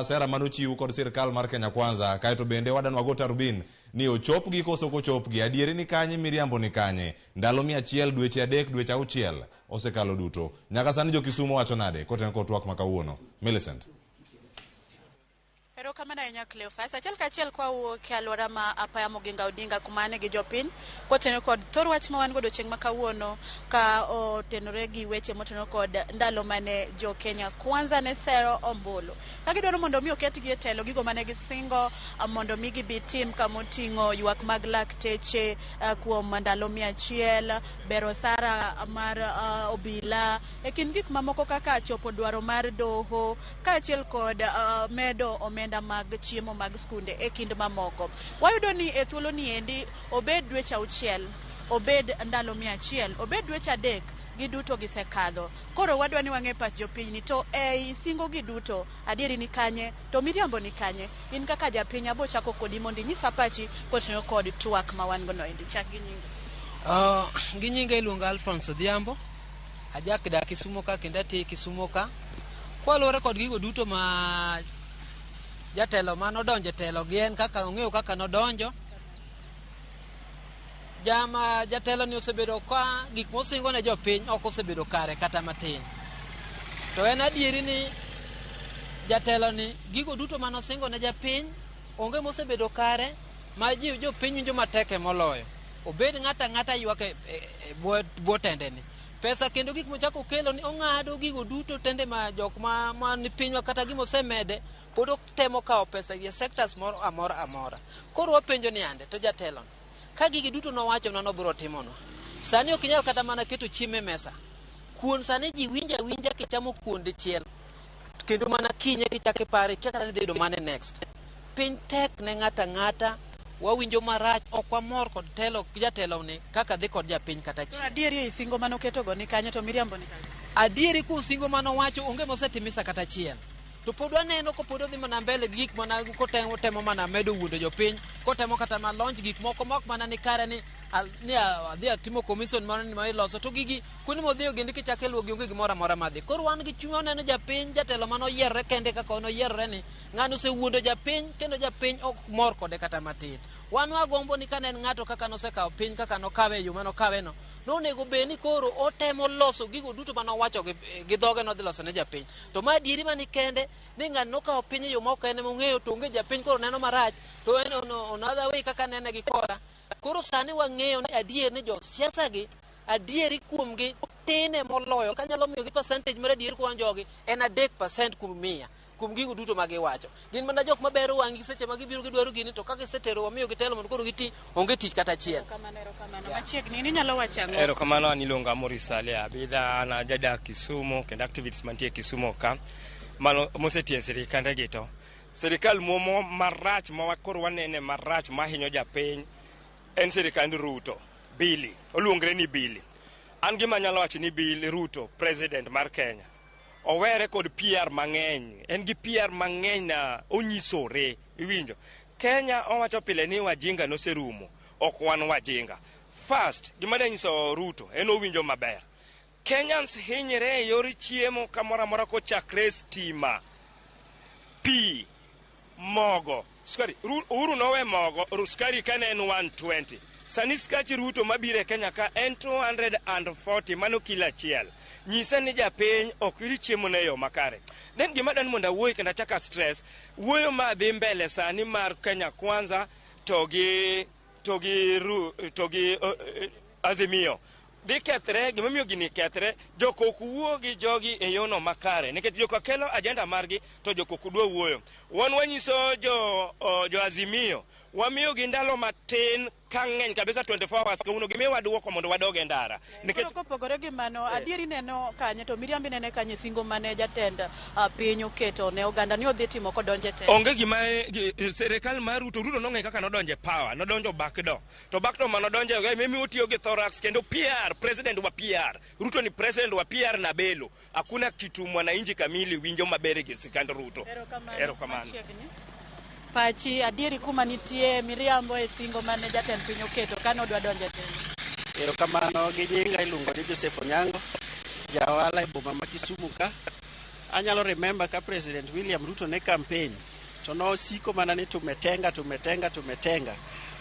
A: sera manuchiu kod sirkal mar Kenya Kwanza kae to bende wadan wago tarubin ni ochop gi koso kochop gi adieri ni kanye miriambo ni kanye ndalo 100 dweche 3 dweche 6 osekalo duto nyaka sani jo Kisumu wacho nade koten ko twak makawuono Millicent.
F: Ero kamana enya Cleophas achiel kachiel kwa wuok alwora ma apaya Moginga Odinga kumane gi jopiny kotenore kod thor wach ma wan godo chieng' makawuono ka otenore gi weche motenore kod ndalo mane jo Kenya Kwanza ne sero ombulu ka gidwaro mondo mi oketgi e telo gigo mane gisingo mondo mi gibi tim kamoting'o ywak mag lakteche kuom ndalo 100 bero sara mar obila e kind gik mamoko kaka chopo dwaro mar doho kaachiel kod medo omenda mag chiemo mag skunde e kind mamoko. Wayudo ni e thuolo ni endi obed dweche 6, obed ndalo 100, obed dweche 3 giduto gisekadho. Koro wadwa ni wang'e pach jopiny ni to singo giduto adieri ni kanye to miriambo ni kanye. In kaka japiny abo chako kodi mondo nyisa pachi kotenore kod twak ma wan gono endi. Chak gi nyinga.
G: Gi nyinga iluonga Alphonse Odhiambo. Ajak dak Kisumu ka kendo ati Kisumu ka. Kwaluwore kod gigo duto ma jatelo mano donjo telo gien kaka ong'eyo kaka nodonjo jama jatelo ni osebedo ka gik mosingo ne jopiny ok osebedo kare kata matin to en adieri ni jatelo ni gigo duto mano singo ne japiny onge mosebedo kare ma jopiny winjo mateke moloyo obed ng'ata ywak bwo tende ni pesa kendo gik mochako kelo ni ong'ado gigo duto tende ma jok ma ni pinywa kata gimo semede pod temo kawo pesa gi sectors moro amora. Koro wapenjo ni ande to jatelo ka gigi duto nowacho nono biro timonwa. Sani ok inyal kata mana keto chiemo e mesa. Kuon sani ji winja kichamo kuon dichiel. Kendo mana kinye kichake pare kaka ne dedo mane next. Piny tek ne ng'ata wawinjo marach ok wamor kod jatelo ni kaka dhi kod japiny kata chi.
F: Adieri singo mano keto go ni kanyo to miriambo ni kanyo.
G: Adieri ku singo mano wacho onge mosetimisa kata chiel. To pod waneno ko pod odhi mana mbele gik mana kotemo mana medo wuondo jopiny, kotemo kata ma launch gik moko mok mana ni kare ni adhi atimo commission mana ni ma iloso to gigi kuno modhi ogende kichake luogi onge gimoro amora madhi. Koro wan gi chuny neno japiny jatelo mano yierre kende kaka ono yierre ni ng'ano se wuondo japiny kendo japiny ok mor kode kata matin. Wan wagombo ni kanen ng'ato kaka nosekawo piny kaka nokawe yo mano kawe no nonego be ni koro otemo loso gigo duto mano wacho gi dhoge no dhi loso ne japiny. To ma adieri mani kende ni ng'ano nokawo piny yo moko ene mong'eyo to onge japiny koro neno marach to en another way kaka nene gi kora. Koro sani wang'eyo ni adier ni jo siasa gi adieri kuomgi tine moloyo kanyalo miyo gi percentage mar adier kuom jogi en 3% kuom 100 kuom gigo duto magiwacho. Gin mana jok mabero wang'i seche ma gibiro gidwaro gini to kaka gisetero wamiyo gitelo mondo koro giti onge tich kata achiel.
F: Kamano machiegni ni nyalo wacho ang'o?
H: Erokamano an iluonga Morisale abidha ana jadak Kisumu kendo activities mantie Kisumu ka mano mosetie sirikande gito. Sirikal momo marach ma koro wanene marach mahinyo japiny en sirikand Ruto. Billy oluongre ni Billy. An gima nyalo wacho ni Billy Ruto president mar Kenya owere kod PR mang'eny. En gi PR mang'eny na onyisore. Iwinjo Kenya owacho pile ni wajinga noserumo ok wan wajinga. First gima danyiso Ruto en owinjo maber. Kenyans hinyre e yor chiemo kamoro amora kochakre stima, pi, mogo, skari. Uhuru nowe mogo, skari kane en 120. Sani skachi Ruto mabire Kenya ka en 240 mano kila achiel. Nyisa ni japiny ok iri chiemo ne yo makare. Then gima dan monda wuoyi kenda chaka stress, wuoyo ma dhi mbele sani mar Kenya Kwanza togi Azimio. Di kethre, gima miyo gini kethre, jokok wuo gi jogi e yono makare. Nikech joko kelo agenda margi, to jokok dwa wuoyo. Wan wanyiso jo Azimio, wamiyo gi ndalo matin kang'eny kabisa 24 hours kawuono gimiyo waduoko mondo wadog e ndara.
F: Nikech kopogore gi mano, adieri neno kanye to miriambi nene kanye singo mane jatend piny oketo ne oganda ni odhi timo kodonje te.
H: Onge gima serikal mar Ruto nong'e kaka nodonje power, nodonjo backdoor. To backdoor manodonje mimi otiyo gi thorax kendo PR, president wa PR. Ruto ni president wa PR na belo. Hakuna kitu mwananchi kamili winjo maber gi sirikand Ruto. Erokamano.
F: Pachi adieri kuma nitie miriambo e singo mane jatend piny oketo kane odwa donje tene.
I: Erokamano gi nyinga iluongo ni Joseph Onyango, jaohala e boma ma Kisumu ka. Anyalo remember ka President William Ruto ne campaign to nosiko mana ni tumetenga.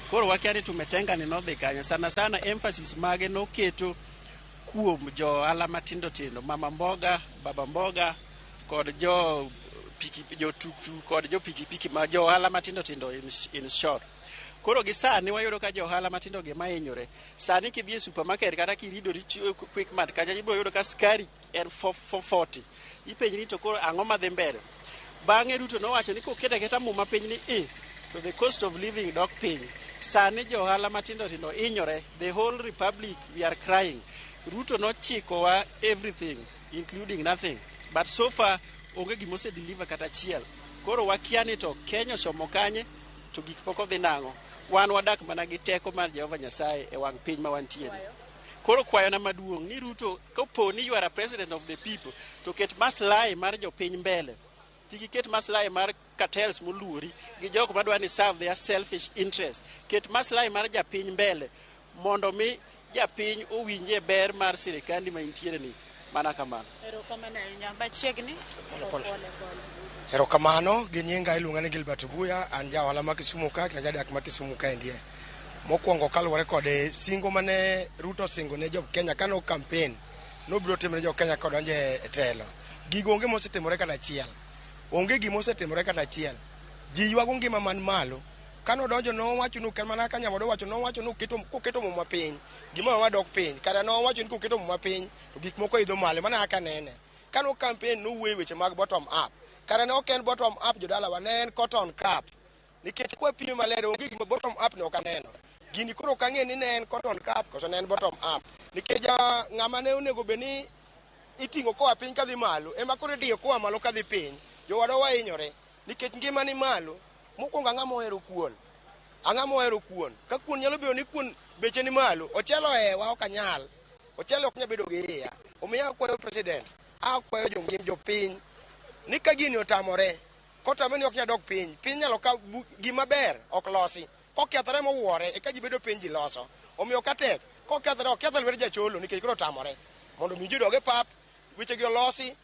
I: Koro wakia ni tumetenga ni nodhi kanyo. Sana emphasis mage noketo kuom johala matindo mama mboga, baba mboga kod jo tuktuk kod jo pikipiki ma johala matindo in short. Koro gi sani wayudo ka johala matindo ge mainyore. Sani kidhi e supermarket kata kirido quick mart kaja ibiro yudo ka skari en 440. Ipenji ni to koro ang'o madhi mbele. Bang'e Ruto nowacho ni koketa keta muma piny ni to the cost of living dok piny. Sani johala matindo inyore. The whole republic we are crying. Ruto nochiko wa everything including nothing. But so far onge gimose deliver kata chiel. Koro wakia ni to Kenya chomo kanye to gik poko dhi nang'o. Wan wadak mana gi teko mar Jehova Nyasaye e wang' piny ma wantie. Koro kwayo na maduong' ni Ruto kopo ni you are a president of the people to ket maslahi mar jopiny mbele. Tiki ket maslahi mar cartels moluori gi jok madwa ni serve their selfish interest. Ket maslahi mar japiny mbele mondo mi japiny owinje ber mar sirikandi ma intiere ni. Mana kamano.
F: Erokamano nyamba chiegni.
J: Erokamano gi nyinga iluonga ni Gilbert Buya, an jaohala ma Kisumu ka kendo jadak ma Kisumu ka endie. Mokwongo kaluwore kod singo mane Ruto singo ne jo Kenya kano campaign nobiro timore jo Kenya kodonje e telo. Gigo onge mosetimore kata achiel. Onge gimo osetimore kata achiel. Ji ywago ngima man malo. Kano donjo nowacho nu mana ka Nyamado wacho nowacho nu koketo muma piny. Gima wadok piny. Kada nowacho ni koketo muma piny to gik moko idho malo mana aka nene. Kano campaign no wuoyo weche mag bottom up. kare ne ok en bottom up jodala wa ne en cotton cap nikech kwa pimo maler onge gima bottom up ne ok aneno gini koro kang'e ni ne en cotton cap koso ne en bottom up nikech ng'ama ne onego bed ni iting'o koa piny kadhi malo ema koro idiyo koa malo kadhi piny jowadwa wahinyore nikech ngima ni malo mokwongo ang'ama ohero kuon ka kuon nyalo bedo ni kuon beche ni malo ochelo ewa ok anyal ochelo ok nyal bedo gi iya omiyo akwayo president akwayo jopiny ni ka gini otamore kotame ni ok nyal dok piny nyalo ka gima ber ok losi kokethore mowuore eka ji bedo piny ji loso omiyo katek kokethore ok kethore lwer jacholo nikech koro otamore mondo mi ji dog e pap weche gi olosi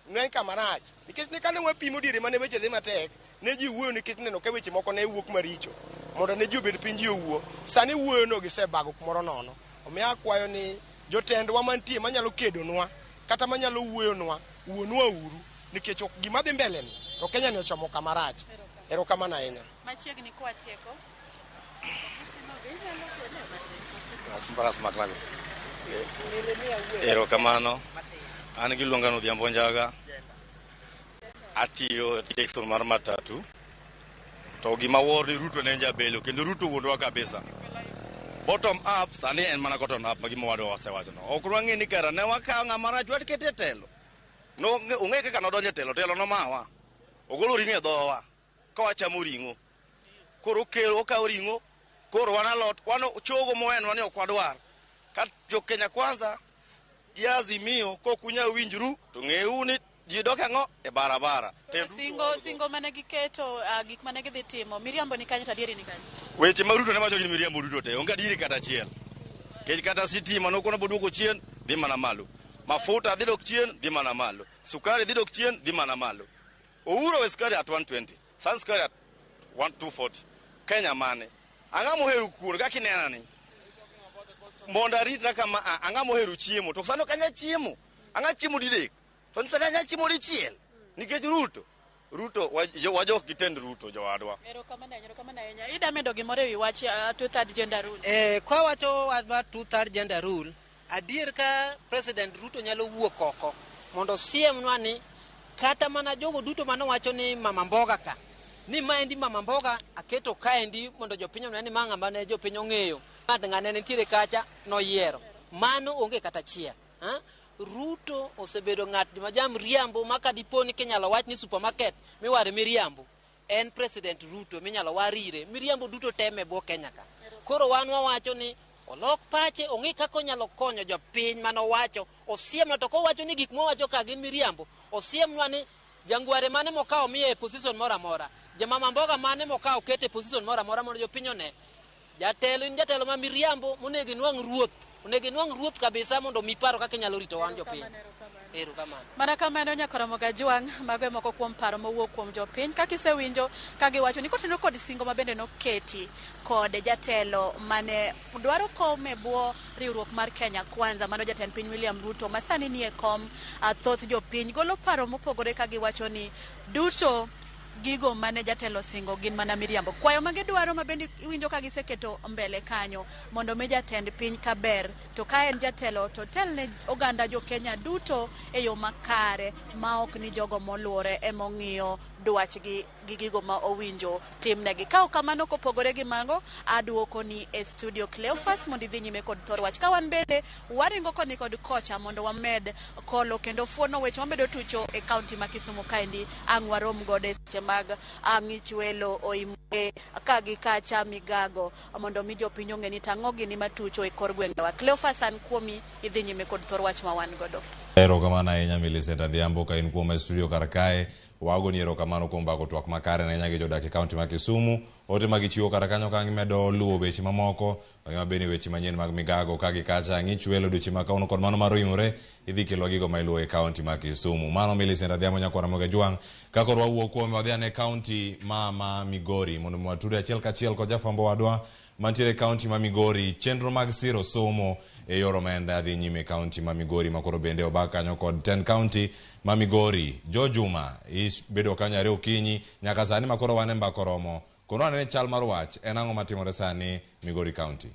J: ne kamarach nikech ne kane wapimo diere mane weche dhi matek ne ji wuoyo nikech neno ka weche moko ne wuok maricho mondo ne ji obed piny ji owuo sani wuoyo no gisebago kumoro nono omiyo akwayo ni jotendwa mantie manyalo kedonwa kata manyalo wuoyonwa uru nikech gima dhi mbele ni to Kenya ni ochomo kamarach erokamano ahinya
F: machiegni kwa tieko
K: erokamano an giluonga no Odhiambo Njaga atiyo section mar matatu to gima wor ni Ruto ne jabelo kendo Ruto wuondwa kabisa bottom up sani en mana cotton up gima wadwa wasewacho no ok wang'e ni kara ne wakawo ng'ama rach watkete telo no ong'e kaka nodonje telo no mawa ogolo ring'o e dhowa ka wachamo ring'o koro okawo ring'o koro wan alot wan chogo moenwa ni ok wadwar ka jo Kenya Kwanza gi Azimio kokunya winjru to ng'euru ni ji dok ang'o e barabara
F: singo mane giketo gik mane gidhi timo miriambo ni kanyo to adieri ni kanyo
K: weche ma Ruto ne wacho ni miriambo duto te onge adieri kata achiel kech kata sitima nokono boduoko chien dhi mana malo mafuta dhi dok chien dhi mana malo sukari dhi dok chien dhi mana malo ouro we sukari at 120 san sukari at 240 Kenya mane ang'ama ohero kuon kaka inena ni mondo aritra kama ang'ama ohero chiemo to sano kanya chiemo ang'a chiemo didek to sano anya chiemo dichiel nikech Ruto wajok gitend Ruto jowadwa
F: erokamano ahinya ida medo gimoro ewi wach two-third gender rule
G: kwa wacho wach two-third gender rule adier ka President Ruto nyalo wuok oko mondo siemnwa ni kata mana jogo duto manowacho ni mama mboga ka ni maendi mama mboga aketo kaendi mondo jopiny one ni mang'amba ne jopiny ong'eyo ng'ane nitiere kacha noyiero mano onge kata chia Ruto osebedo ng'at ma jamriambo maka diponi kinyalo wach ni supermarket miware miriambo en President Ruto minyalo warire miriambo duto teme bo Kenya ka koro wan wawacho ni olok pache ong'i kaka onyalo konyo jopiny manowacho osiemna to kowacho ni gik mowacho ka gin miriambo osiemnwa ni jangware mane mokawo miye position mora mora jamama mboga mane mokawo kete position mora mora mondo jopiny one jatelo ma miriambo monego nwang' ruoth kabisa mondo miparo kaka nyalo rito wan jopiny erokamano
F: mana kamano nyakoromoga jwang' mago moko kuom paro mowuok kuom jopiny kaka isewinjo ka giwacho ni kotenore kod singo mabende noketi kod jatelo mane dwaro kom e bwo riwruok mar Kenya Kwanza mano jatend piny William Ruto masani nie kom thoth jopiny golo paro mopogore ka giwacho ni duto gigo mane jatelo singo gin mana miriambo kwayo mage dwaro mabende iwinjo ka giseketo mbele kanyo mondo me jatend piny kaber to ka en jatelo to telne oganda jo Kenya duto e yo makare ma ok ni jogo moluore emong'iyo dwachgi gi gigo ma owinjo timnegi ka kamano kopogore gi mago aduoko ni e studio Cleophas mondo idhi nyime kod thor wach ka wan bende waringo koni kod kocha mondo wamed kolo kendo fuono weche mamedo tucho e kaunti ma Kisumu kaendi ang' warom gode seche mag ang'ichwelo oimge ka gi kacha migago mondo mi jopiny ong'e ni tang'o gini matucho e kor gwengewa Cleophas an kuomi idhi nyime kod thor wach ma wan godo
A: erokamano ahinya Millicent Adhiambo ka in kuom studio kar kae wago ni erokamano kuom bago twak makare na nyagi jodak e kaunti ma Kisumu ote magichiwo kar kanyo ka gimedo luwo weche mamoko ma bende weche manyien mag migago ka gi kacha ng'ichwelo duche ma kauno kod mano maroimore idhi kelo gigo ma iluwo e kaunti ma Kisumu mano Millicent Adhiambo nyakora moge jwang' ka koro wawuok kuom wadhi ane kaunti ma Migori mondo mwaturi achiel kachiel kod jafwambo wadwa mantiere kaunti ma Migori chenro mag siro somo e yor omenda dhi nyime kaunti ma Migori makoro bende obak kanyo kod 10 kaunti ma Migori Jojuma bedo kanyo are okinyi nyaka sani makoro wane mbakoromo kono anene chal mar wach en ang'o matimore sani Migori County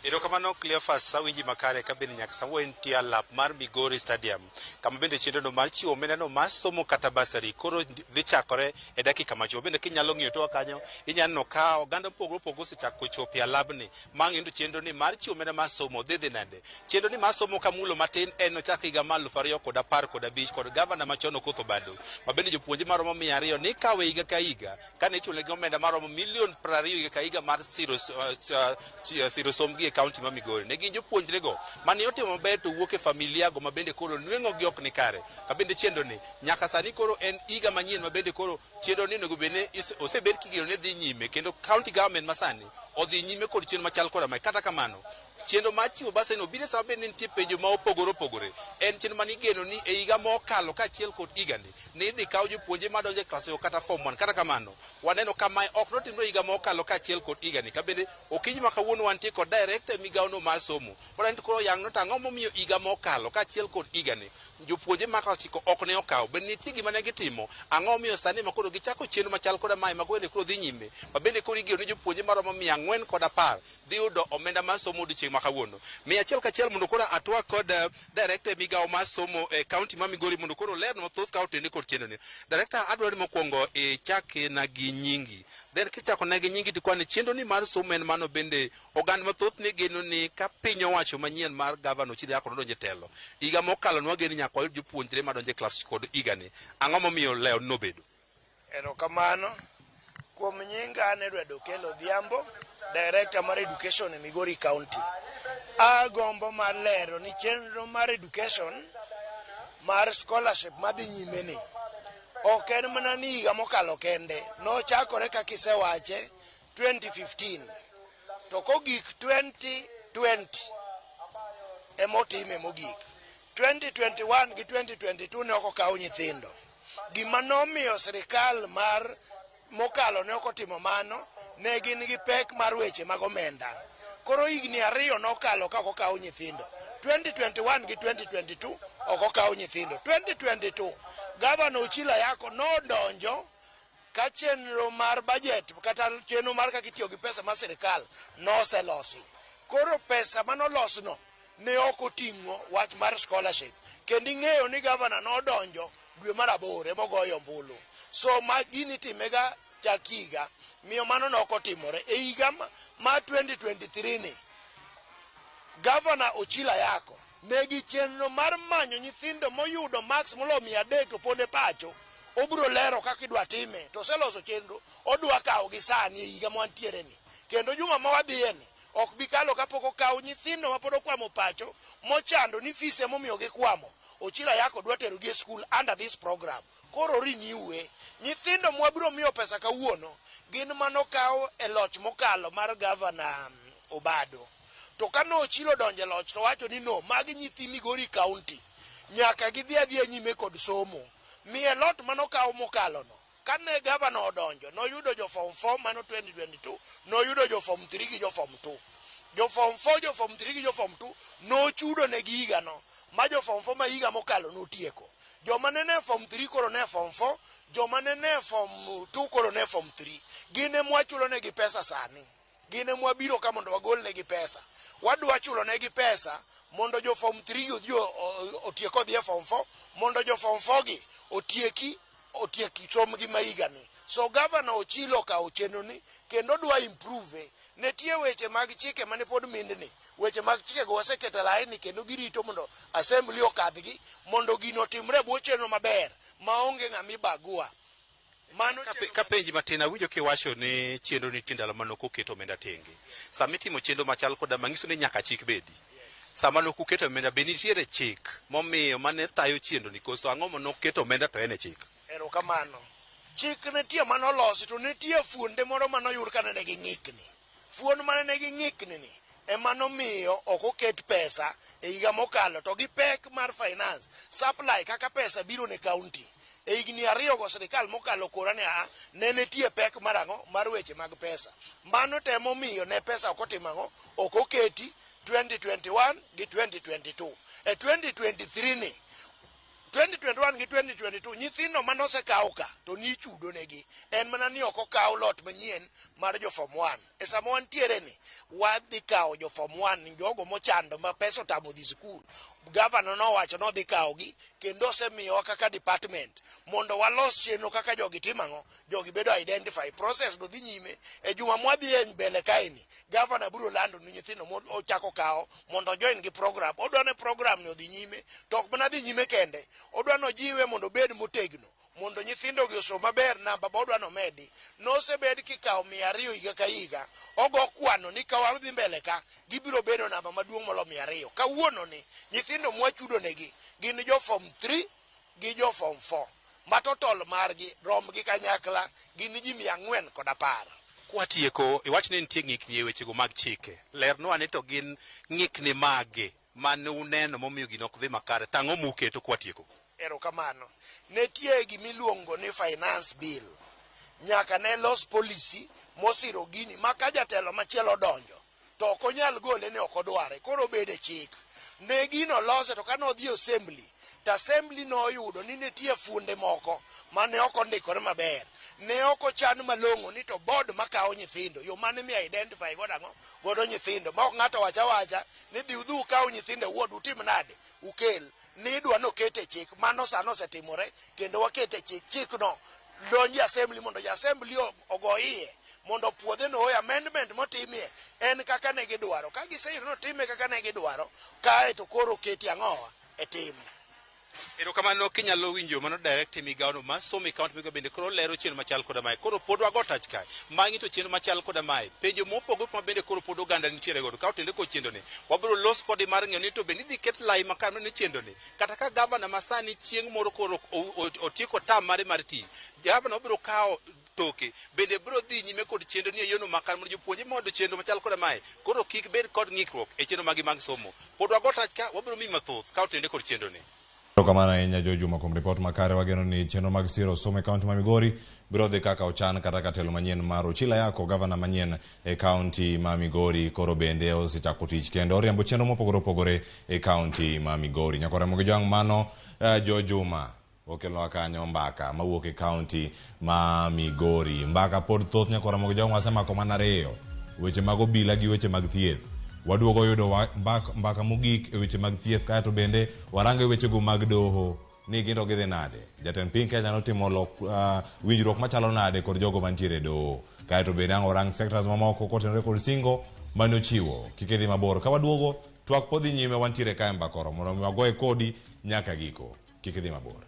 L: Erokamano Cleophas Sawinji makare kabini nyaka sawo entie lap mar Migori Stadium kama bende chenro no mar chiwo omenda no mar somo kata basari koro dhi chakore e dakika machuok bende kinyalo ng'iyo to kanyo inyalo ka oganda pogo osechako chopo labni mang'endo chenro ni mar chiwo omenda mar somo dhi nade chenro ni mar somo kamulo matin en ochak higa mar 2015 kod gavana machon Okoth Obado ma bende jopuonje maromo 200 ni kawe higa ka higa kane ichulo gi omenda maromo milion 20 higa ka higa mar siro somgi kaunti ma Migori ne gin jopuonjre go mane otimo maber to wuok e familia go ma bende koro nwengo gi ok ni kare ka bende chenro ni nyaka sani koro en higa manyien ma bende koro chenro ni nego bene osebed kigero ne dhi nyime kendo county government masani odhi nyime kod chenro machal koda mai kata kamano chenro mar chiwo basari no biro sababu ni nitie penjo ma opogore en chenro mani geno ni e higa mokalo kaachiel kod higa ni idhi kaw jopuonje madonjo e klas kata form 1 kata kamano waneno kama ok notimre higa mokalo kaachiel kod higa ni ka bende okinyi ma kawuono wantie kod director migawo no mar somo koro koro yang no tang'o momiyo higa mokalo kaachiel kod higa ni jopuonje maka chiko ok ne okaw bende nitie gima ne gitimo ang'o miyo sani ma koro gichako chenro machal koda mai ma koro dhi nyime ma bende koro igeno ni jopuonje maromo 410 dhi yudo omenda mar somo odiochieng' makawuono 100 mondo koro atwa kod director migawo mar somo e county ma Migori mondo koro ler no mathoth ka otende kod chenro ni director adwaro ni mokwongo chake na gi nyingi then kichako na gi nyingi to kwane chenro ni mar somo en mano bende oganda mathoth ne geno ni ka piny owacho manyien mar gavana Ochiri Ako nodonje telo higa mokalo nwageno nyaka wayud jopuonjre madonje klas kod higa ni ang'o momiyo leo nobedo
J: erokamano kuom nyinga ne dwedo kelo Dhiambo director mar education e Migori County agombo mar lero ni chenro mar education mar scholarship madhi nyime ni ok en mana ni higa mokalo kende nochakore kaka isewache 2015 to kogik 2020 emotime mogik 2021 gi 2022 ne ok okaw nyithindo gima nomiyo sirikal mar mokalo ne ok otimo mano ne gin gi pek mar weche mag omenda koro higni 2 nokalo ka ok okaw nyithindo 2021 gi 2022 ok okaw nyithindo 2022 gavana Ochiri Ako nodonjo ka chenro mar budget kata chenro mar kaka itiyo gi pesa mar sirikal noselosi koro pesa manolosno ne ok oting'o wach mar scholarship kendo ing'eyo ni gavana nodonjo dwe mar 8 mogoyo ombulu so ma gini timega chakiga miyo mano nok otimore e higa ma 2023 ni gavana Ochiri Ako negi chenro mar manyo nyithindo moyudo max molo 300 to pone pacho obro lero kaka idwa time to seloso chenro odwa kawo gi sani e higa mwantiere ni kendo juma ma wadhiye ni ok bikalo kapok okawo nyithindo ma pod okwamo pacho mochando ni fise momiyo gikwamo Ochiri Ako dwa tero gi school under this program koro renewe nyithindo mwabiro miyo pesa kawuono gin manokaw e loch mokalo mar gavana Obado to kano Ochiri donje loch to wacho ni no magi nyithi Migori County nyaka gidhi adhiya nyime kod somo miye lot manokaw mokalo no kane gavana odonjo noyudo jo form 4 mano 2022 noyudo jo form 3 gi jo form 2 jo form 4 jo form 3 gi jo form 2 nochudo ne gi higa no ma jo form 4 ma higa mokalo notieko joma ne form 3 koro ne form 4 joma ne form 2 koro ne form 3 gine mwachulo ne gi pesa sani gine mwabiro ka mondo wagol ne gi pesa wadwa chulo ne gi pesa mondo jo form 3 otieko dhi form 4 mondo jo form 4 gi otieki somgi mahiga ni so gavana Ochiri ka chenro ni kendo dwa improve ne tie weche mag chike mane pod mindni weche mag chike go waseketa laini kendo girito mondo assembly okadhgi mondo gino timre bwo chenro maber maonge ng'ami bagua mano
L: ka penji matin awinjo kiwacho ni chenro ni tindalo manoko keto omenda tenge sama itimo chenro machal koda mangiso ni nyaka chik bedi sama nok uketo omenda be nitiere chik momiyo mane tayo chenro ni koso ang'o monoketo omenda to en e chik
J: erokamano chik nitie manolosi to nitie fuonde moro manoyud kana ne ging'ikni fuon mane ne ging'ikni ni emanomiyo ok oket pesa e higa mokalo to gi pek mar finance supply kaka pesa biro ne county e higni 2 go sirikal mokalo kora ne nitie pek marang'o mar weche mag pesa mano temo miyo ne pesa ok otimang'o ok oketi 2021 gi 2022 e 2023 ni 2021 gi 2022 nyithindo manose kawo ka to ni chudo negi en mana ni oko kawo lot manyien mar jo form 1 e sama wantiere ni wadhi kawo jo form 1 jogo mochando ma pesa otamo dhi skul gavana nowacho no dhi kawo gi kendo osemiyowa kaka department mondo walos chenro kaka jogi timang'o jogi bedo identify process do dhi nyime e juma mwadhi e mbele kaeni gavana biro lando ni nyithindo ochako kawo mondo join gi program odwane program ni odhi nyime to ok mana dhi nyime kende odwano jiwe mondo bed motegno mondo nyithindo gi osom maber namba bodwano medi nosebed kikawo 200 higa ka higa ogo kwano ni ka wadhi mbele ka gibiro bedo namba maduong' molo 200 kawuono ni nyithindo mwachudo negi gin jo form 3 gi jo form 4 matotol margi rom gi kanyakla gin ji 410.
L: Kwatieko iwachni nitie ng'ikni e wechego mag chike lernwa ni to gin ng'ikni mage mane uneno momiyo gino ok dhi makare tang'o muketo kwatieko.
J: Erokamano netie gimiluongo ni finance bill nyaka ne los policy mosiro gini maka jatelo machielo donjo to ok onyal gole ne ok odware koro bede chik ne gino lose to kano dhi assembly to assembly no oyudo ni nitie funde moko mane ok ondikore maber ne ok ochan malong'o ni to board makawo nyithindo yo mane mi identify godo nyithindo ma ok ng'ato wacha ni dhi udhu kawo nyithindo wuod utim nade ukel ni dwa no kete chik mano sano setimore kendo wakete chik no donji assembly mondo ja assembly ogo iye mondo puodhe no amendment motimie en kaka ne gidwaro ka giseyudo no time kaka ne gidwaro kae to koro keti ang'owa e tim.
L: Erokamano kinyalo winjo mano direct migawono ma somo county migawo bende koro lero chenro machal koda mae koro pod wago tach kae mangi to chenro machal koda mae penjo mopogore ma bende koro pod oganda nitiere godo ka otende ko chenro ni wabiro los kodi mar ng'eyo ni to bende idhi ket lai makare ne chenro ni kata ka gavana masani chieng' moro koro otieko tam mare mar ti gavana obiro kawo toke bende biro dhi nyime kod chenro ni e yono makare mondo jopuonje mondo chenro machal koda mae koro kik bed kod ng'ikruok e chenro magi mag somo pod wago tach ka wabiro mi mathoth ka otende kod chenro ni.
A: Kamana ahinya Jojuma kuom report makare wageno ni chenro mag siro somo e kaunti ma Migori biro dhi kaka ochan kata katelo manyien mar Ochila Yako gavana manyien e kaunti ma Migori koro bende osechako tich kendo oriembo chenro mopogore opogore e kaunti ma Migori nyaka Ramogi jwang' mano Jojuma okelo kanyo mbaka mawuok e kaunti ma Migori mbaka pod thoth nyaka Ramogi jwang' wasemako mana ariyo weche mag obila gi weche mag thieth waduogo yudo mbaka mogik e weche mag thieth kae to bende warango weche go mag doho ni gindo gidhi nade jatend piny Kenya notimo winjruok machalo nade kod jogo mantiere doho kae to bende orang sectors mamoko kotenore kod singo mane ochiwo kik idhi mabor ka waduogo twak podhi nyime wantiere kae mbakoro mondo wagoe kodi nyaka giko kik idhi mabor.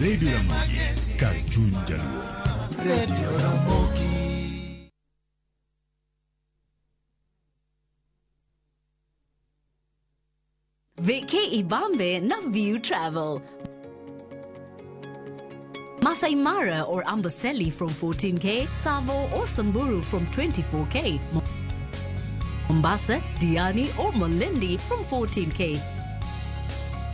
M: Radio Ramogi, Cartoon Jaluo. Radio Ramogi.
N: Vacay Ibambe na View Travel. Masai Mara or Amboseli from 14K, Savo or Samburu from 24K. Mombasa, Diani or Malindi from 14K.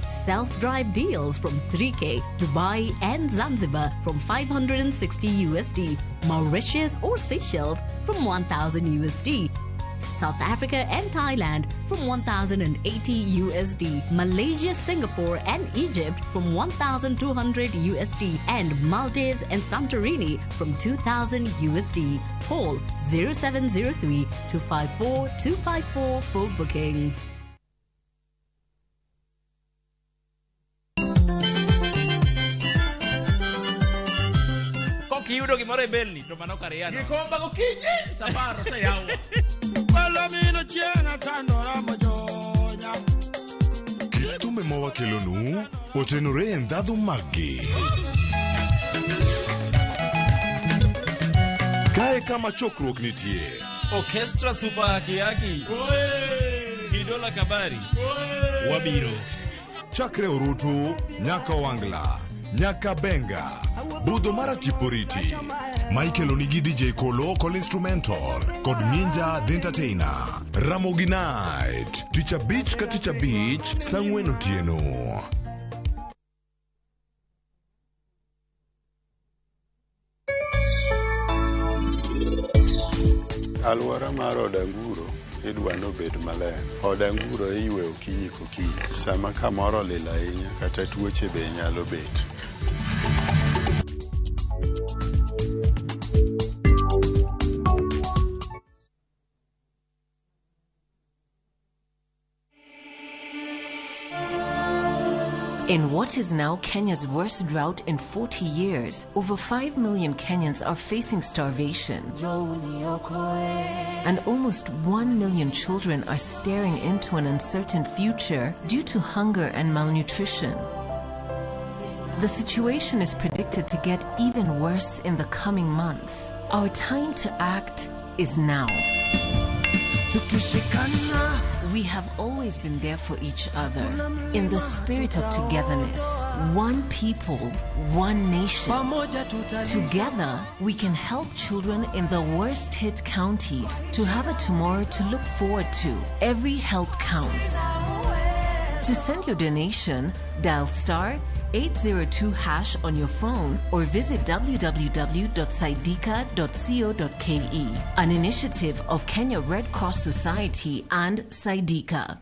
N: Self-drive deals from 3K, Dubai and Zanzibar from 560 USD, Mauritius or Seychelles from 1,000 USD, South Africa and Thailand from 1,080 USD, Malaysia, Singapore and Egypt from 1,200 USD, and Maldives and Santorini from 2,000 USD. Call 0703 254 254 for bookings.
O: kiyudo gimoro e belni to mano kare yano.
E: Gikomba gokinyi safaro sa yawa.
P: Palamino chiena tandora mojonya.
M: Kit thumbe mawakelonu otenore e ndhadhu maggi. Kae kama chokruok nitie.
O: Orchestra super hakiyaki. Kidola kabari. Wabiro.
M: Chakre Orutu, nyaka Wangla, nyaka Benga, budho mara Tiporiti. Michael Onigi DJ Kolo, Call Instrumental, kod Ninja The Entertainer. Ramogi Night, Teacher Beach ka Teacher Beach, Sang'wen Otieno.
Q: Alwora mar Odanguro idwa nobed maler. Odanguro iywe okinyi kokinyi. Sama kamoro lil ahinya kata tuoche be nyalo bet.
R: In what is now Kenya's worst drought in 40 years, over 5 million Kenyans are facing starvation. And almost 1 million children are staring into an uncertain future due to hunger and malnutrition. The situation is predicted to get even worse in the coming months. Our time to act is now. We have always been there for each other in the spirit of togetherness. One people, one nation. Together, we can help children in the worst hit counties to have a tomorrow to look forward to. Every help counts. To send your donation, dial *802# on your phone or visit www.sidika.co.ke, an initiative of Kenya Red Cross Society and Sidika.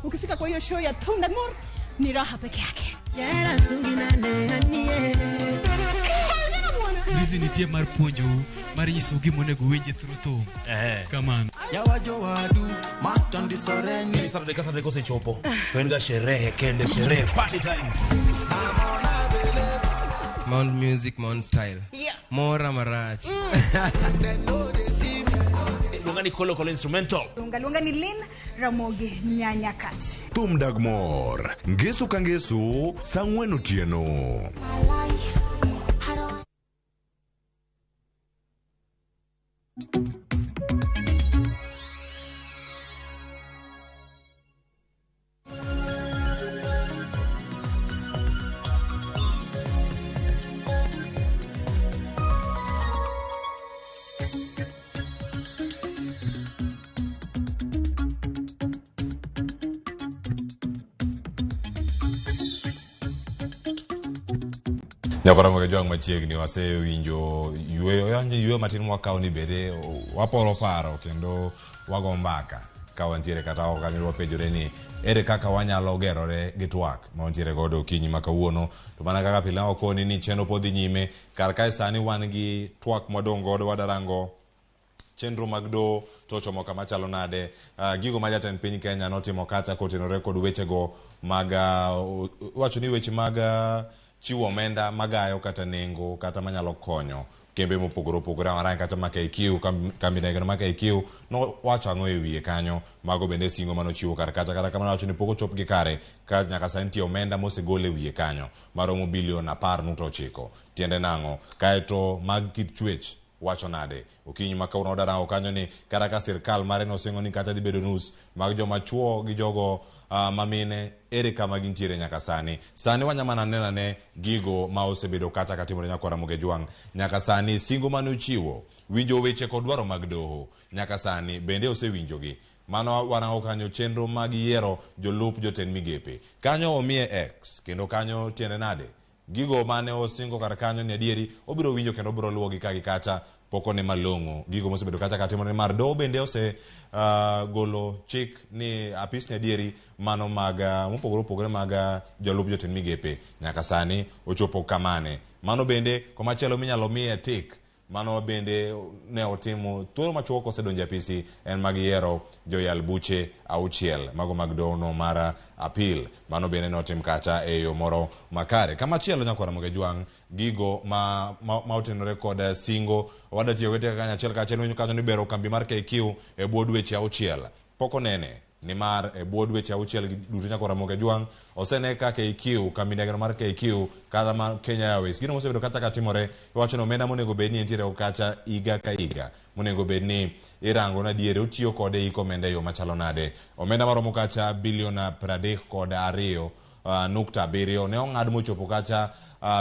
S: Ukifika kwa hiyo show ya Tunda Ngor ni raha peke yake.
T: Bizi nitie mar puonjo mar nyiso gimonego winji through thum. Kamano.
P: Yawajo wadu matandi soreni.
O: Saturday kose chopo. Tuenga sherehe kende sherehe party time.
U: Mount music, Mount style.
S: Yeah.
U: Mora marach.
O: Lunga ni Call Instrumental.
S: Lunga ni Lin Ramogi nyanya kachi.
M: Thum Dagmor, Ngesu ka Ngesu, Sang'wen Otieno.
A: Nyakora moke jwang machiegni wase winjo yueyo matin mwakaw ni bede waporo paro kendo wago mbaka ka wantiere kata oko kanyo wapejore ni ere kaka wanyalo gerore gi twak ma wantiere godo okinyi ma kawuono to mana kaka pile okoni ni chenro podhi nyime kar kae sani wan gi twak madongo godo wadarango chenro mag do tochomo kama chalo nade gigo ma jatend piny Kenya notimo kacha kotenore kod wechego mag wacho ni weche mag chiwo omenda magayo kata nengo kata manyalo konyo kembe mopogore opogore amarang kata KQ kambi negeno KQ no wacho ang'o e wiye kanyo mago bende singo manochiwo kar kacha kata kamano wacho ni pok ochop gi kare ka nyaka sani nitie omenda mosegol e wiye kanyo maromo bilion 10.9 tiende nang'o kaeto mag kit chwech wacho nade okinyi ma kawuono darango kanyo ni kata ka sirkal mare nosingo ni kata dhi bedo nus mag joma chuo gi jogo mamine ere kama gintiere nyaka sani wanyamana nenane gigo ma osebedo kacha katimore nyakora moge jwang nyaka sani singo mane ochiwo winjo weche kod dwaro mag doho nyaka sani bende osewinjogi mano warango kanyo chenro mag yiero jolup jotend migepe kanyo omie X kendo kanyo tiende nade gigo mane osingo kar kanyo ni adieri obiro winjo kendo obiro luwo gi kagi kacha poko ne malongo gigo mosebedo kacha katimore mar do bende ose golo chik ni apis ne adieri mano mag mopogore opogore mag jolup jotend migepe nyaka sani ochopo kamane mano bende komachielo minyalo miye tik mano bende ne otimo thuolo machuok osedonjo apisi en mag yiero joyal buche auchiel mago mag dono mara apil. Mano bende ne otim kacha e yo moro makare. Kama chielo nyakwara moge jwang' gigo ma otenore kod singo wada tiyo wete kanya achiel kachiel wenyo kanyo ni bero kambi mar KQ e bwo dweche auchiel. Poko nene ni mar e bwo dweche auchiel duto nyakwara moge jwang' osene ka KQ kambi ndege mar KQ kata ma Kenya Airways gino mosebedo kacha katimore iwacho no omenda monego bedni entiere kacha iga ka iga monego bedni irango na diere otiyo kode iko omenda yo machalo nade. Omenda maromo kacha bilion 32.7 ne ong'ad mochopo kacha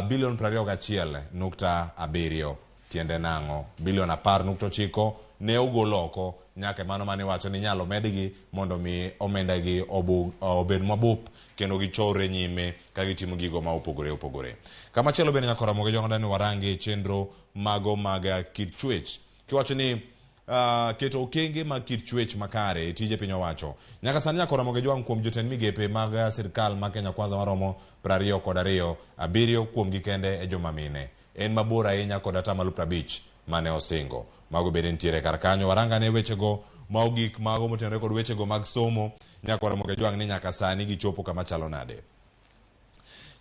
A: bilion 21.7. Tiende nang'o bilion 10.9 ne ogolo oko nyaka mano mane wacho ni nyalo medgi mondo mi omenda gi obed mabup kendo gichore nyime ka gitimo gigo ma opogore. Kama chielo bende nyakora moge jong'da ni warangi chenro mago mag kit chwech kiwacho ni keto okenge mag kit chwech makare tije piny owacho. Nyaka sani nyakora moge jwang' kuom jotend migepe mag sirkal ma Kenya Kwanza maromo 22 7 kuom gikende e joma mine. En mabor ahinya kod atamalo 50 mane osingo. Mago bende ntiere kar kanyo waranga ne wechego maogik mago motenore kod wechego mag somo nyakwara moge jwang' ni nyaka sani gichopo kama chalo nade.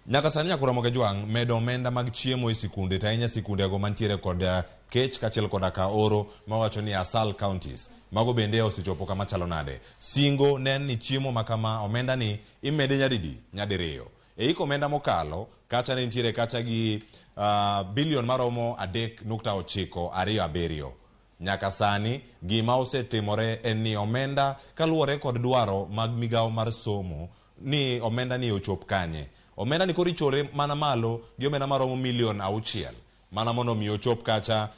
A: Nyaka sani nyakwara moge jwang' medo omenda mag chiemo e sikunde tainya sikunde go mantiere kod kech kachiel kod ka oro mawacho ni asal counties. Mago bende osechopo kama chalo nade. Singo nen ni chiemo makama omenda ni imede nyadiriyo. E iko omenda mokalo kacha ne ntiere kacha gi bilion maromo 3.927. Nyaka sani gima osetimore en ni omenda kaluwore kod dwaro mag migao mar somo ni omenda ni ochop kanye. Omenda ni korichore mana malo gi omenda maromo milion 6 mana mono mi ochop kacha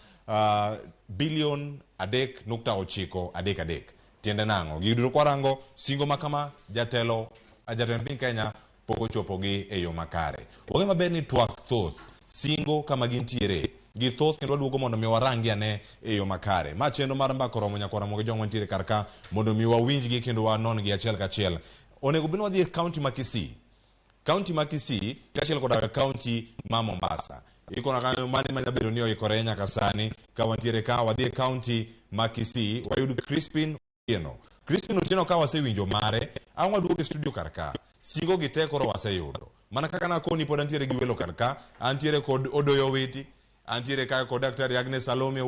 A: bilion 3.933. Tiende nang'o giduto kwarango singo makama jatend piny Kenya poko chopo gi e yo makare. Wage maber ni twak thoth singo kama gintiere gi thoth kendo waduogo mondo mi warangi ane e yo makare. Ma chenro mar mbako romo nyakwara moge jong'wa ntiere karka mondo mi wawinjgi kendo wanon gi achiel kachiel. Onego bin wadhi e kaunti ma Kisii. Kaunti ma Kisii kachiel kod kaunti ma Mombasa. Iko na kanyo mani manyabedo ni oikore nyaka sani ka wantiere ka wadhi e kaunti ma Kisii wayud Crispin Otieno. Crispin Otieno ka wasewinjo mare ang' waduogo e studio karka. Singo gi te koro waseyudo. Mana kaka nakoni pod antiere gi welo karka, antiere kod Odoyo Witi, antiere ka kod Daktari Agnes Salome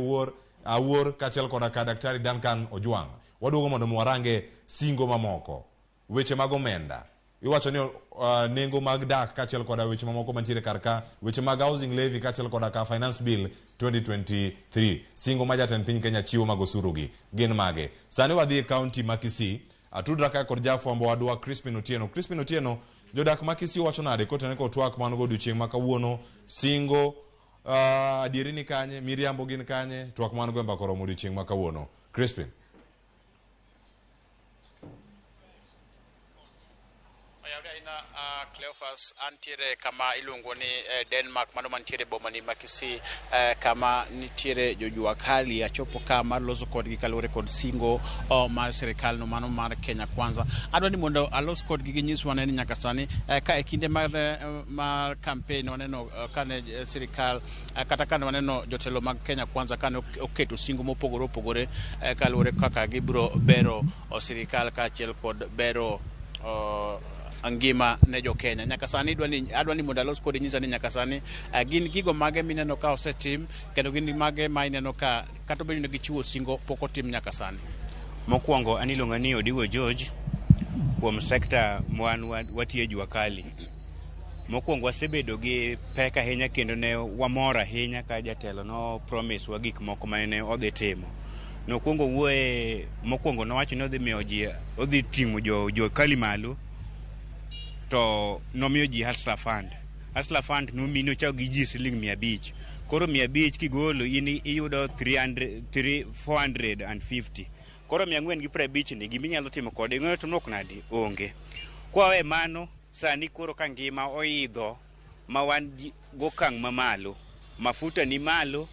A: Awuor kachiel kod ka Daktari Duncan Ojwang'. Waduogo mondo warange singo mamoko. Weche mag omenda. Iwacho ni nengo mag dak kachiel kod weche mamoko mantiere karka, weche mag housing levy kachiel kod ka finance bill 2023. Singo ma jatend piny Kenya chiwo mag osurugi gin mage. Sani wadhi e kaunti ma Kisii. Atudra ka kod jafwambo wadwa Crispin Otieno. Crispin Otieno, jodak ma Kisii wacho nade kotene ko twak man go odiochieng' ma kawuono singo adieri ni kanye, miriambo gin kanye, twak man go mbako romo odiochieng' ma kawuono. Crispin.
B: Cleophas antiere kama iluongo ni Denmark mano mantiere bomani ma Kisii kama nitiere jojua kali achopo kama loso kodgi kalure kod singo mar sirikal no mano mar Kenya Kwanza. Adwa ni mondo alos kodgi gi nyiswa ne nyaka sani ka e kinde mar campaign waneno kane sirikal kata kane waneno jotelo mag Kenya Kwanza kane oketo singo mopogore kalure kaka gibro bero sirikal kachiel kod bero angima ne jo Kenya. Nyaka sani adwa ni mondo alos kod nyisa ni nyaka sani gin gigo mage mineno ka osetim kendo gin mage ma ineno ka kata obedo ni gichiwo singo pok otim nyaka sani.
V: Mokwongo aniluonga ni Odiwo George kuom sekta mwan watiye jua kali. Mokwongo wasebedo gi pek ahinya kendo ne wamor ahinya ka jatelo no promise wa gik moko mane odhi timo. Nokwongo wuoye mokwongo nowacho ni odhi miyo ji odhi timo jo kali malo to nomiyo ji Hustler Fund. Hustler Fund nomino chao gi ji siling 500. Koro 500 kigolo iyudo 450. Koro 450 ni giminyalo timo kode ng'ato nok nadi onge. Kwawe mano sani koro ka ngima oidho ma wan gokang' mamalo. Mafuta ni malo.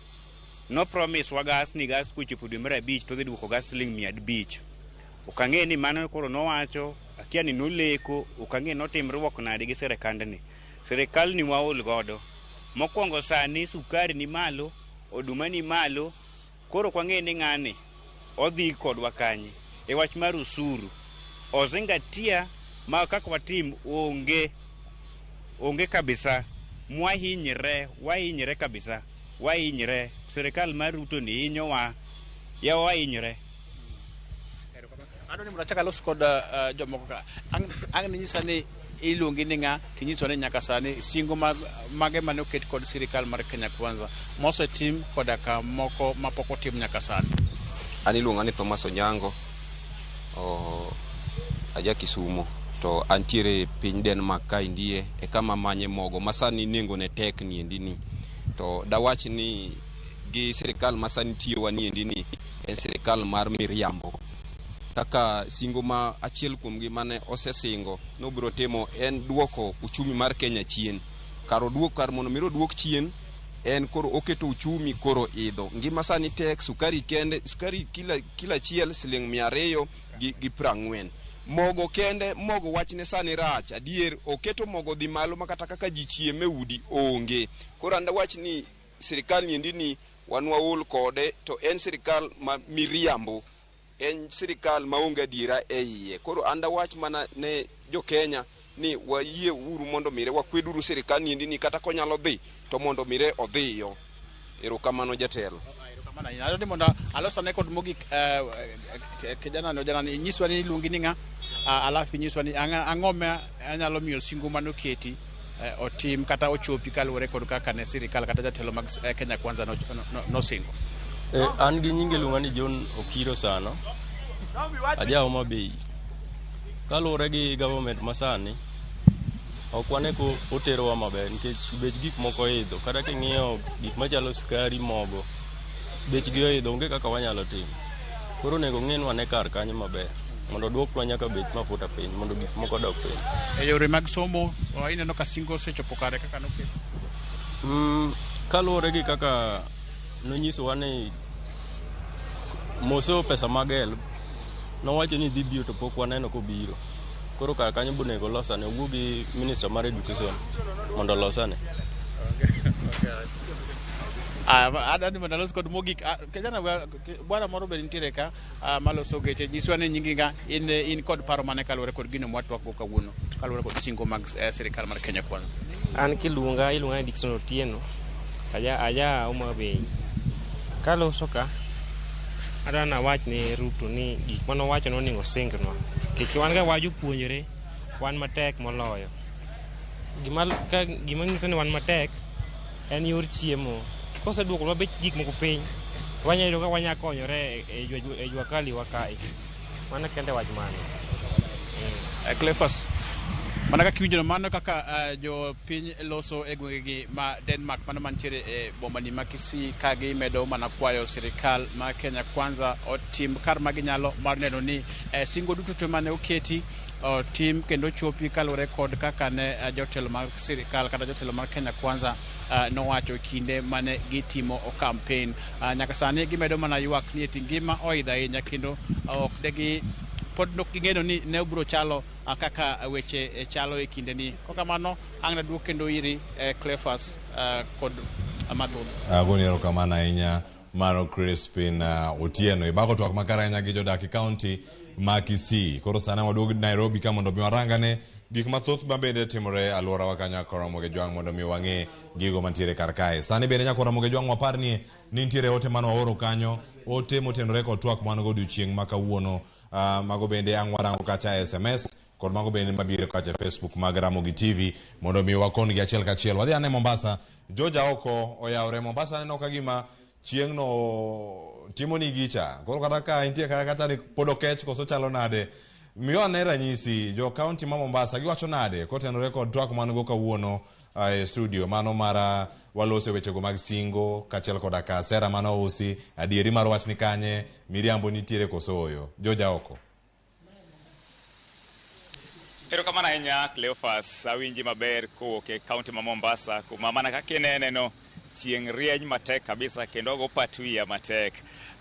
V: No promise wa gas ni gas kuchopo dwe mar 5 to dhi duoko gas siling 500. Okang'e ni mano koro nowacho akia ni noleko okang'e notimruok nade gi sirikand ni. Sirikal ni waol godo. Mokwongo sani sukari ni malo oduma ni malo, koro kwang'e ni ng'ani odhi kodwa kanye e wach mar usuru ozingatia ma kaka watim onge kabisa wahinyre kabisa wahinyre serikal mar Ruto ni hinyowa ya wahinyre.
B: Adoni mrachaka los kod jomoko ka ang ninyisa ni iluongi ni ng'a tinyiso ni nyaka sani singo mage mane oket kod sirikal mar Kenya Kwanza mosetim koda ka moko mapok otim nyaka sani.
C: An iluonga ni Thomas Onyango aja Kisumu to antiere piny Denmark ka indie e kama manye mogo masani nengo ne tek ni endini to dawach ni gi sirikal masani tiyo wani endini en sirikal mar miriambo kaka singo ma achiel kuom gi mane osesingo no biro timo en duoko uchumi mar Kenya chien karo duok kar mondo miro duok chien en koro oketo uchumi koro idho ngima sani tek sukari kende sukari kila chiel siling 200 gi 40 mogo kende mogo wachne sani rach adier oketo mogo dhi malo makata kaka ji chieme udi onge koro anda wach ni sirikal ni ndini wanwa ul kode to en sirikal ma miriambo en sirikal maonge adiera e iye koro anda wach mana ne jo Kenya ni wayie uru mondo mire wakweduru sirikal ni ndini kata konyalo dhi to mondo mire odhiyo erokamano jatelo.
B: Adoni mondo alosane kod mogik kijana no jana nyiswa ni iluongi ni ng'a alafu nyiswa ni ang'ome anyalo miyo singo manoketi otim kata ochopi kaluwore kod kaka ne sirikal kata jatelo mag Kenya Kwanza no singo.
H: An gi nyinge luonga ni John Okiro Sano aja Homa Bay. Kaluwore gi government masani ok wane ko oterowa maber nikech bech gik moko idho kata king'iyo gik machalo sukari mogo bech gi idho onge kaka wanyalo timo koro nego ng'enwa ne kar kanyo maber mondo duokwa nyaka bech mafuta piny mondo gik moko dok piny.
B: E yore mag somo ineno ka singo osechopo kare kaka noket.
H: Kaluwore gi kaka nonyisowa ni moso pesa mag HELB nowacho ni dhi biro to pok waneno kobiro koro kar kanyo bonego losane owuo gi Minister mar Education mondo losane.
B: Adani mandalos kod mogik kijana bwana moro be nitiere ka maloso geche nyiswa ni nyinginga in kod paro mane kaluwore kod gino mwatwak go kawuono kaluwore kod singo mag sirikal mar Kenya Kwanza.
D: An iluonga ni Dickson Otieno aja Homa Bay. Kaloso ka adana wach ne Ruto ni gik mano wacho noningo singno kech wan ga waju puonjore wan matek moloyo gima nyiso ni wan matek en yor chiemo kose duoko wa bech gik moko piny wanyayudo ka wanya konyore e jua kali wakai mana kende wach mane.
B: Clefas mana ka kiwinjo mano kaka jo piny loso e gwengegi ma Denmark mano mantiere e bomani ma Kisii ka gimedo mana kwayo sirikal ma Kenya Kwanza otim kar ma ginyalo mar neno ni singo duto te mane oketi tim kendo chopi kaluwore kod kaka ne jotelo mag sirikal kata jotelo mag Kenya Kwanza nowacho kinde mane gitimo campaign nyaka sani gimedo mana ywak ni eti ngima oidho ahinya kendo ok degi pod nok ging'eyo ni ne obiro chalo kaka weche chalo e kinde ni kokamano ang' na duok kendo iri Clefas kod Amathun.
A: Agoni erokamano ahinya Maro Crispin Otieno ibako twak makara ahinya gi jodak kaunti ma Kisii koro sani waduog Nairobi ka mondo mi warangane gik mathoth mabende timore alworawa kanyo Ramogi jwang' mondo mi wang'e gigo mantiere kar kae sani bende nyaka Ramogi jwang' wapar ni nitiere ote mano waoro kanyo ote motenore kod twak man go odiochieng' ma kawuono mago bende ang' warango kacha SMS kod mago bende mabiro kacha Facebook mag Ramogi TV mondo mi wakon gi achiel kachiel wadhi ane Mombasa Joja oko oyawre Mombasa neno ka gima chieng' no timo ni gicha koro kata ka intie kata ni podokech koso chalo nade miyo ane ranyisi jo county ma Mombasa giwacho nade kotenore kod twak man go kawuono e studio mano mara walose wechego mag singo kachiel kod ka sera mano usi adieri mar wach ni kanye miriambo nitiere koso oyo Joja oko.
W: Erokamano ahinya Cleophas awinji maber kowuok e kaunti ma Mombasa kuma mana kaka ineno chieng' rieny matek kabisa kendo go patwiya matek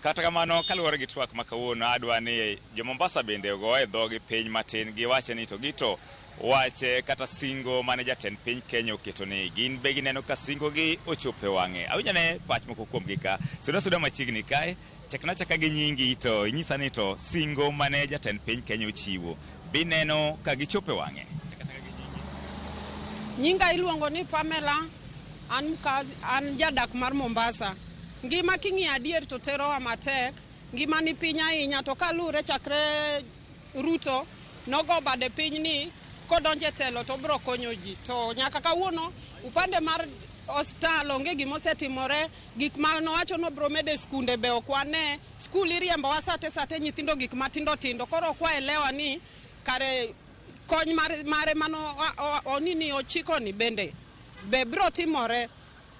W: kata kamano kaluwore gi twak ma kawuono adwa ni jo Mombasa bende ogo e dhogi piny matin giwache ni to gito wache kata singo mane jatend piny Kenya oketo ni gin be gineno ka singo gi ochope wang'e. Awinjane pach moko kuom gi ka. Suda machiegni kae, chakna chaka gi nyingi to inyisa ni to singo mane jatend piny Kenya ochiwo bineno ka gichope wang'e.
G: Nyinga iluongo ni Pamela, an jadak mar Mombasa. Ngima kingi adier to terowa matek, ngima ni piny ahinya to kalure chakre Ruto nogo bade piny ni kodonje telo to bro konyo ji. To nyaka kawuono upande mar hospital onge gimosetimore, gik ma nowacho no bro mede skunde be okwane, skul iriembo sate nyithindo gik matindo tindo, koro kwa elewa ni kare kony mare mano onini ochiko ni bende be bro timore.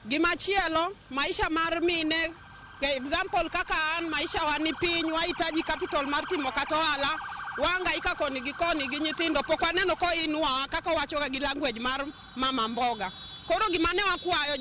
G: Gimachielo, maisha mar mine, example kaka an maisha wani piny wahitaji capital mar timo kata ohala, wanga ika koni gi nyithindo, pok waneno ko inwa kaka wachoga gi language mar mama mboga. Koro gimane wakwayo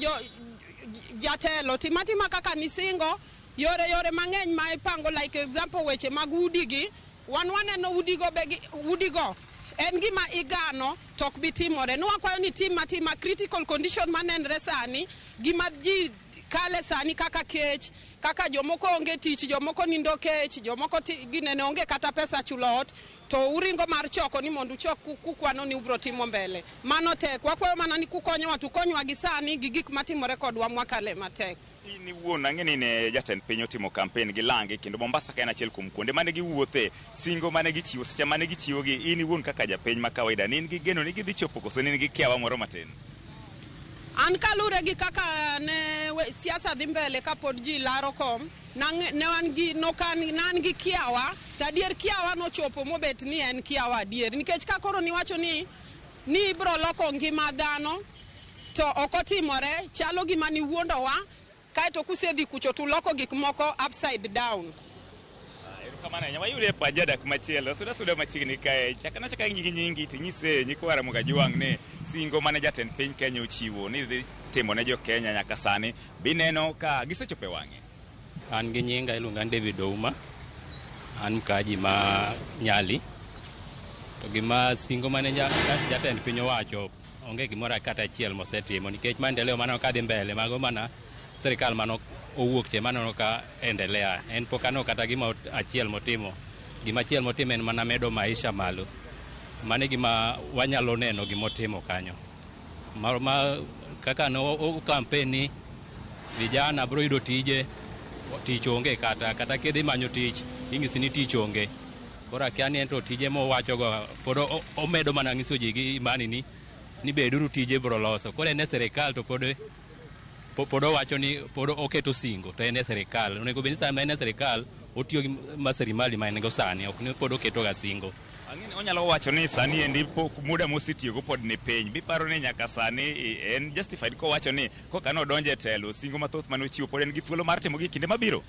G: jatelo timatima kaka ni singo, yore mang'eny ma ipango, like example weche mag udigi, waneno udigo en gima igano tok bitimore. Nwakwayo ni tima critical condition manenre sani, gima ji kale sani kaka kech, kaka jomoko onge tich, jomoko nindo kech, jomoko ginene onge kata pesa chulot, to uringo mar choko ni mondu chok kukwano ni ubro timo mbele. Mano tek, wakwayo mana ni kukonyowa tukonywa gisani gi gik matimore kodwa mwakale matek.
W: Ini wuon ang'eni ne jatend piny otimo campaign gi langi kendo Mombasa ka en achiel kuom kuonde mane giwuothe, singo mane gichiwo, seche mane gichiwo gi, ini wuon kaka japiny ma kawaida, nin gi geno ni gidhi chopo koso nin gi kiawa moro matin?
G: An kalure gi kaka ne siasa dhi mbele kapod ji laro kom, ne wan gi nan gi kiawa, tadier kiawa no chopo mobet ni en kiawa adier. Nikech ka koro niwacho ni bro loko ngima dhano, to okotimore, chalo gima ni wuondowa, kaeto kusedhi kucho tu loko gik moko upside down.
W: Kamana nyama yude pa jadak machielo, suda machiegni kae, chaka nyingi tinyise nyikwa Ramogi juang' ne singo mane jatend piny Kenya ochiwo ni dhi timo ne jo Kenya nyaka sani bineno ka gisechope wang'e.
I: An gi nyinga iluonga David Ouma, an mkaji ma Nyali, to gima singo mane jatend piny owacho onge gimoro kata achiel mosetimo, nikech maendeleo mano kadhi mbele mago mana serikal mano owuok te mano ka endelea, en pokano kata gima achiel motimo. Gima achiel motimo en mana medo maisha malo, mane gima wanyalo neno gimotimo kanyo. Kaka no campaign ni vijana bro yudo tije, tich onge kata kidhi manyo tich ing'isi ni tich onge. Koro akiani ento tije mowacho go pod omedo mana ng'iso ji gi imani ni beduru tije bro loso. Koro en serikal to pod owacho ni pod oketo singo, to en serikal. Onego bed ni sama en serikal otiyo gi maserimali ma en go sani, ok ni pod oketo ga singo.
W: Ang'eni onyalo wacho ni sani endi muda mositiyo go pod ni piny. Biparo ni nyaka sani en justified ko wacho ni koka no donje telo singo mathoth mane ochiwo pod en gi thuolo mar timo gi kinde mabiro.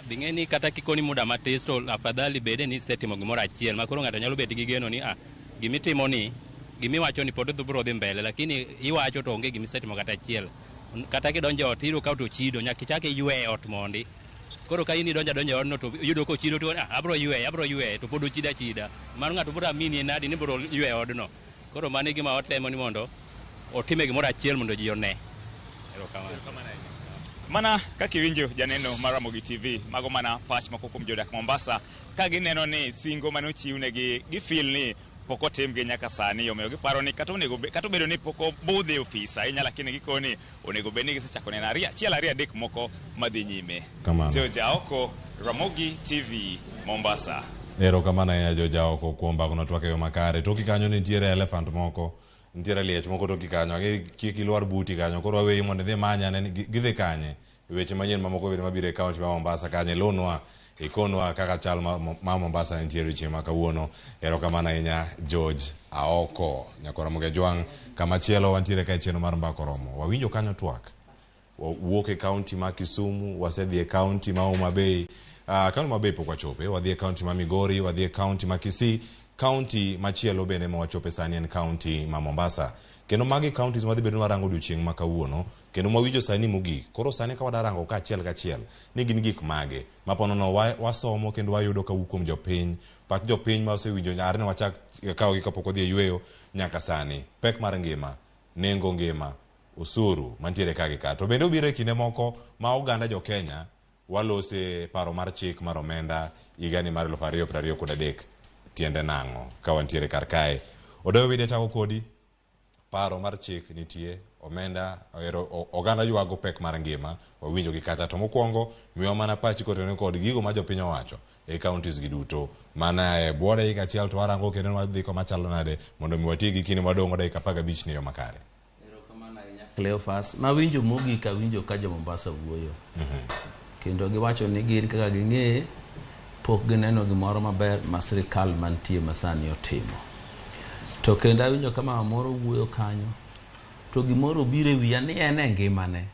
I: Bing'eni kata kikoni muda matis to afadhali bede ni setimo gimoro achiel ma koro ng'ato nyalo bet gi geno ni gimitimo ni gimiwacho ni pod bro dhi mbele, lakini iwacho to onge gimisetimo kata achiel. Kata kidonjo ot iro ka to chido nyaka ichak iywe ot mondi. Koro ka ini donja odno to yudo ko chido to abro ywe to pod chida. Mano ng'ato bro amini nadi ni bro ywe odno. Koro mane gima otemo ni mondo otime gimoro achiel mondo ji one.
W: Mana kaka iwinjo janeno mar Ramogi TV, mago mana pach moko kuom jodak Mombasa ka gineno ni singo mane ochiwnegi gifeel ni poko timgi nyaka sani, omiyo giparo ni kata obedo ni poko budhi ofis ahinya, lakini gikoni onego bed ni gisechako neno achiel ariyo adek moko madhi nyime. Joja oko, Ramogi TV, Mombasa.
A: Erokamano ahinya Joja oko kuom bagono twak e yo makare. Toki kanyo nitiere elephant moko, nitiere liech moko toki kanyo, kik ilwar buti kanyo, koro waweyi mondo idhi manya gidhi kanye weche manyien mamoko bende mabiro e kaunti ma Mombasa kanye. Lonwa ikonwa kaka chal ma Mombasa nitiere chieng' ma kawuono. Erokamano ahinya George Aoko. Nyakwa Ramogi Juang' kamachielo wantiere kae chenro mar mbako romo. Wawinjo kanyo twak wuok e kaunti ma Kisumu, wasedhi e kaunti ma Homa Bay, kaunti ma Bay pok wachope, wadhi e kaunti ma Migori, wadhi e kaunti ma Kisii, kaunti machielo bende ma wachope sani en kaunti ma Mombasa. kendo magi counties madhi bedo marango odiochieng' ma kawuono kendo mawinjo sani mogik. Koro sani ka wadarango ka achiel ni gin gik mage maponono wasomo kendo wayudo ka kuom jopiny pach jopiny ma osewinjo nyare ne wachak kawogi kapok odhi e yweyo nyaka sani. Pek mar ngima, nengo ngima, osuru mantiere ka gi ka. To bende obiro e kinde moko ma oganda jo Kenya walose paro mar chik mar omenda higani mar 2023 tiende nang'o ka wantiere kar kae. Odoyo wide chako kodi paro mar chik nitie omenda oganda ywago pek mar ngima wawinjo gi kata to mokwongo miwa mana pachi kotene kod gigo ma jopiny owacho e counties gi duto mana e bwode hika achiel to warango kendo wadhi koma chalo nade mondo mi wati gi kinde madongo dakika 15 ne yo makare.
F: Cleophas ma winjo mogik awinjo ka jo Mombasa wuoyo kendo giwacho ni gin kaka ging'e pok gineno gimoro maber ma sirikal mantie masani otimo. To kendo awinjo kama moro wuoyo kanyo to gimoro bire wiya ni en e ngimane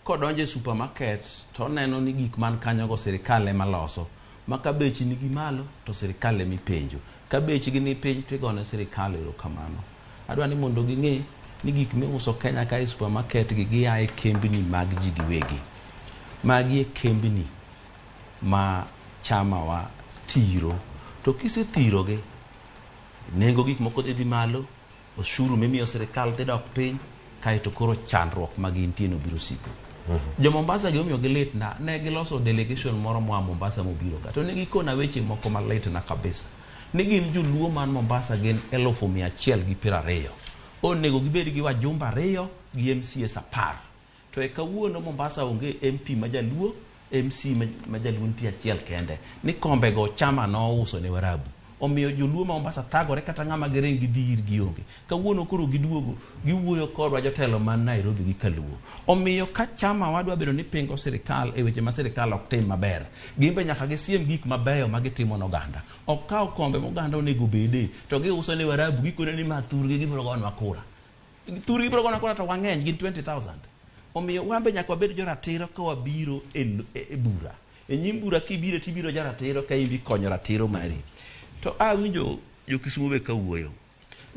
F: kodonje supermarket to neno ni gik man kanyo go sirikal ema loso ma ka bechi nigi malo to sirikal ema ipenjo ka bechi gi ni piny to igone sirikal erokamano. Adwa ni mondo ging'e ni gik miuso Kenya ka e supermarket gi gia e kembni mag ji giwegi magi e kembni ma chama wa thiro to kisethiro gi nengo gik moko dhi malo osuru mimiyo sirikal dhi dok piny kaeto koro chandruok ma gintie no biro siko. Jo Mombasa gi omiyo gilit na ne giloso delegation moro moa Mombasa mobiro ka to ne gikona weche moko malit na kabisa ni gin joluo man Mombasa gin 120,000 onego gibed gi wajumbe 2 gi MCs 10 to e kawuono Mombasa onge MP majaluo MC majaluo nitie achiel kende ni kombe go chama no uso ne Warabu omiyo joluo ma Mombasa thagore kata ng'ama gereng gi dhir gi onge kawuono koro giduogo giwuoyo kodwa jotelo man Nairobi gi Kaluo omiyo ka chama wadwa bedo ni pingo sirikal e weche ma sirikal ok tim maber gimbe nyaka gisiem gik mabeyo ma gitimo n'oganda ok kaw kombe m'oganda onego bede to giuso ne Warabu gikone ni mathurgi gibiro gonwa kura thurgi biro gonwa kura to wang'eny gin 20,000 omiyo wambe nyaka wabed joratiro ka wabiro e bura e nyim bura kibiro tibiro joratiro ka imbi konyo ratiro mari. To awinjo jo Kisumu be kawuoyo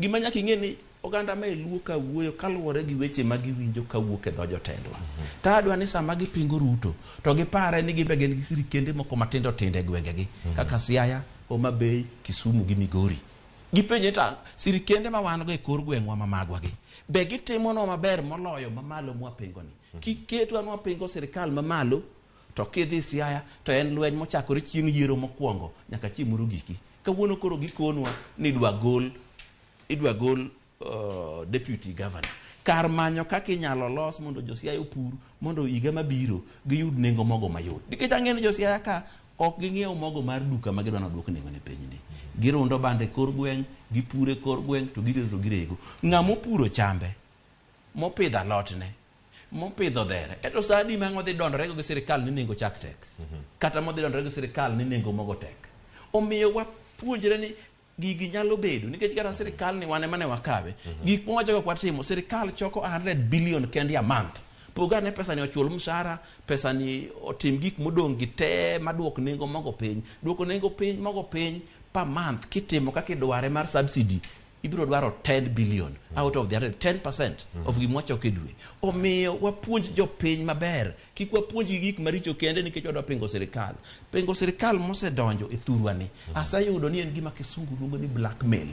F: gima nyaka ing'e ni oganda ma Luo kawuoyo kaluwore gi weche ma giwinjo kawuok e dho jotendwa. Ta adwa ni sama gipingo Ruto to gipare ni gimbe gin gi sirikende moko matindo tinde gwengegi kaka Siaya, Homa Bay, Kisumu gi Migori. Gipenje ta sirikende ma wan go e kor gwengwa ma magwa gi be gitimo no maber moloyo mamalo mwapingoni. Kiketwa nwapingo sirikal mamalo to kidhi Siaya to en lweny mochakore chieng' yiero mokwongo nyaka chieng' moro giki. Kawuono koro gikonwa ni idwa gol deputy governor kar manyo kaka inyalo los mondo josiaya opur mondo higa mabiro giyud nengo mogo mayot nikech ang'eni josiaya ka ok ging'iewo mogo mar duka ma gidwa duok nengo ne piny ni girundo bande kor gweng gipure kor gweng to girero to girego ng'amo puro chambe mopidho alotne mopidho dhere eto sa adi ma ngodhi dondore gi sirikal ni nengo chak tek kata modhi dondore gi sirikal ni nengo mogo tek omiyo puonjre ni gigi nyalo bedo nikech kata sirikal ni wane mane wakawe gik mowacho ko watimo sirikal choko 100 billion kendi a month pogane pesa ni ochul mshahara pesa ni otim gik modong gi te maduok nengo mogo piny duoko nengo piny mogo piny per month kitimo kaka idware mar subsidy ibiro dwaro 10 billion out of the 10% of gimwacho kedwe omiyo wapuonj jopiny maber kik wapuonj gik maricho kende nikech wadwa pingo sirikal mosedonjo e thurwani asayudo ni en gima kisungu luongo ni blackmail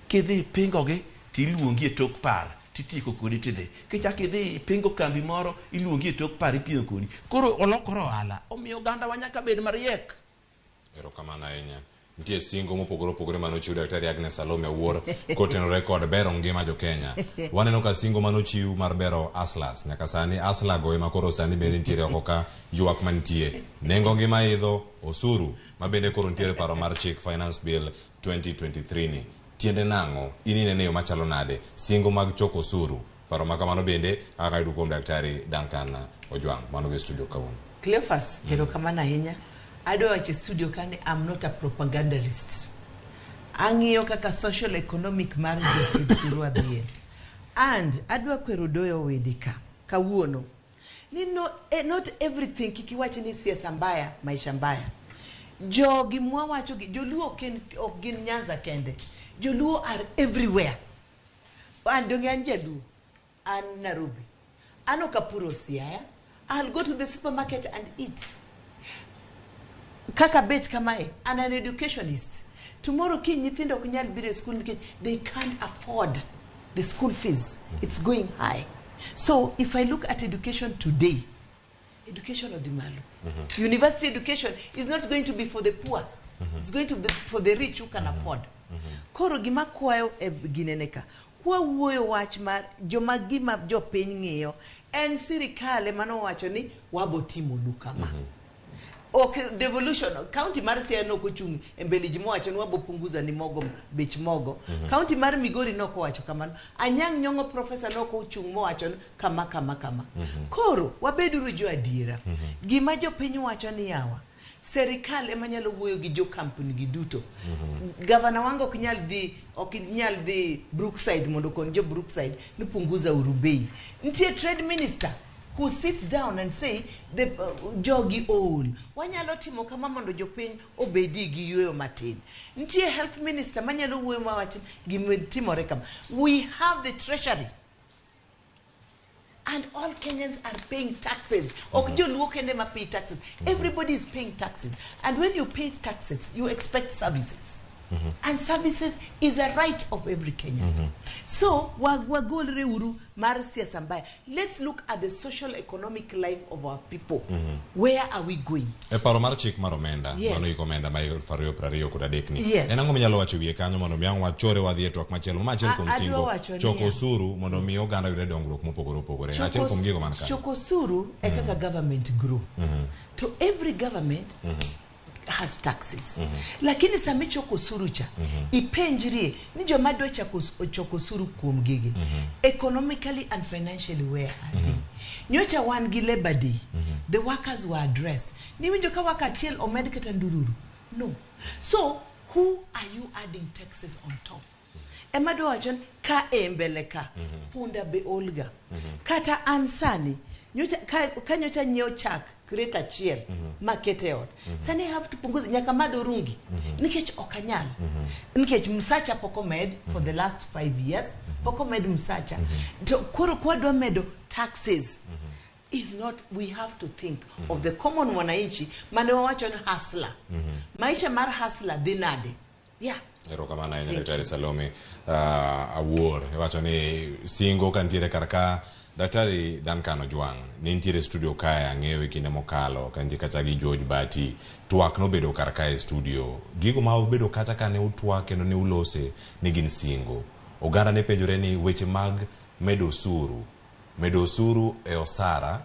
F: kidhi pingo gi tiluongi e tok par titiko kodi tidhi kichak idhi pingo kambi moro iluongi e tok par ipio kodi koro olokoro ohala omiyo ganda wanyaka bed mariek.
A: Erokamano ahinya. Nitie singo mopogore manochiw Daktari Agnes Salome Awuor kotenore kod bero ngima jo Kenya. Waneno ka singo manochiw mar bero Aslas nyaka sani Asla go ema koro sani bende nitiere oko ka ywak mantie. Nengo ngima idho osuru mabende koro nitiere paro mar chik Finance Bill 2023 ni. Tiende nang'o inine yo machalo nade singo mag choko osuru paro makamano bende aka yudo kuom Daktari Duncan Ojwang mano be studio kawuono.
J: Cleophas erokamano ahinya. Adwa wacho studio kani I'm not a propagandist. Ang'iyo kaka social economic mar jopur adhiye. And adwa kwero doyo wedika kawuono. Ni not everything kikiwache ni siasa mbaya maisha mbaya. Jogi mwawacho joluo ok gin Nyanza kende. Joluo are everywhere. Andongi Anjelu and Nairobi. Ano kapuro siaya. I'll go to the supermarket and eat. Kaka bet kamae, and an educationist. Tomorrow ki nyithindo kunyal bire school, they can't afford the school fees. It's going high. So if I look at education today, education of the malu. University education is not going to be for the poor. It's going to be for the rich who can afford. Koro gima kwayo gineneka. Kwa uoyo wach mar joma gima jo piny ng'iyo en sirikal mano wacho ni wabotimo nukama. Okay, devolution county mar Siaya no kochung embeliji mowacho ni wabopunguza ni mogo bech mogo. County mar Migori no kowacho kamano. Anyang' Nyong'o professor no kochung mowacho kama. Koro wabeduru jo adiera. Gima jo piny wacho ni yawa. Serikal ema nyalo wuoyo gi jo company gi duto. Governor wango oknyal dhi Brookside mondo kon jo Brookside ni punguza urubei. Ntie trade minister who sits down and say the jogi all wanyalo timo kama mondo jopiny obedi gi yueyo matin. Ntie health minister manyalo wuoyo mawacho gitimore kama. We have the treasury. And all Kenyans are paying taxes. Pay taxes. Everybody is paying taxes. And when you pay taxes, you expect services. And services is a right of every Kenyan. So, let's look at the social economic life of our people. Where are we going?
A: Paro mar chik mar omenda, mano ikomenda ma fario prario kuda dekni. Enango minyalo wacho wiye kanyo mondo mi angwa chore wadhi e twak machielo. Machiel kuom singo choko osuru mondo mi oganda yude dongruok mopogore opogore. Achiel kuom gigo man ka.
J: Choko osuru e kaka government grow. To every government has taxes. Lakini sami choko osuru cha ipenjrie ni joma dwa choko osuru kuom gigi. Economically and financially where are they? Nyocha wan gi Labor Day. The workers were addressed. Ni winjo ka waka achiel omed kata ndururu. No. So who are you adding taxes on top? Emado wajon ka embeleka punda be olga. Kata ansani nyocha nyeo chak create achiel market out. Sani have to punguza nyaka mado rungi. Nikech okanyal. Nikech msacha pokomed for the last 5 years. Pokomed msacha. Koro kwa dwa medo taxes. Is not, we have to think of the common wananchi mane wawacho ni hustler. Maisha mar hustler dinade. Yeah.
A: Ero kamana ina Daktari Salome awuor. Wacho ni singo kantiere karka Daktari Duncan Ojwang nintiere studio kaya ng'ewe kinde mokalo kanti kata gi George Bati twak no bedo karka e studio gigo ma obedo kata kane utwak kendo ne ulose ni gin singo oganda ne penjore ni weche mag medo osuru e osara